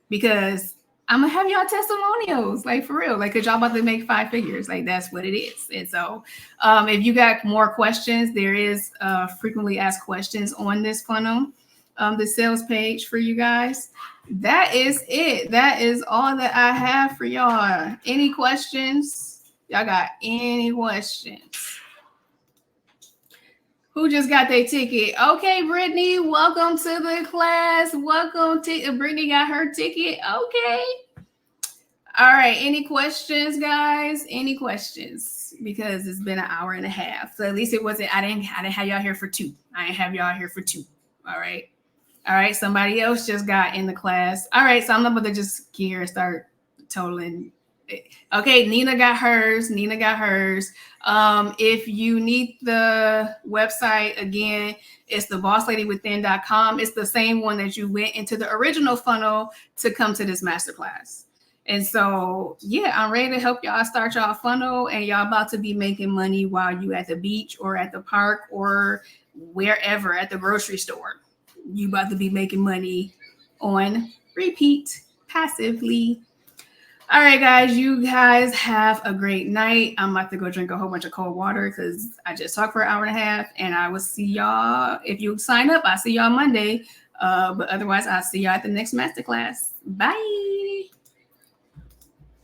because I'm gonna have y'all testimonials, like for real, like, cause y'all about to make 5 figures, like that's what it is. And so, if you got more questions, there is frequently asked questions on this funnel, the sales page for you guys. That is it. That is all that I have for y'all. Any questions? Y'all got any questions? Who just got their ticket? Okay, Brittany, welcome to the class. Welcome to Brittany got her ticket. Okay. All right. Any questions, guys? Any questions? Because it's been an hour and a half. So at least it wasn't, I didn't have y'all here for 2. I didn't have y'all here for 2. All right. All right. Somebody else just got in the class. All right. So I'm about to just get here and start totaling. Okay, Nina got hers. If you need the website, again, it's the BossLadyWithin.com. It's the same one that you went into the original funnel to come to this masterclass. And so, yeah, I'm ready to help y'all start y'all funnel, and y'all about to be making money while you at the beach or at the park or wherever, at the grocery store. You about to be making money on repeat passively. All right, guys, you guys have a great night. I'm about to go drink a whole bunch of cold water because I just talked for an hour and a half, and I will see y'all. If you sign up, I'll see y'all Monday. But otherwise, I'll see y'all at the next masterclass. Bye.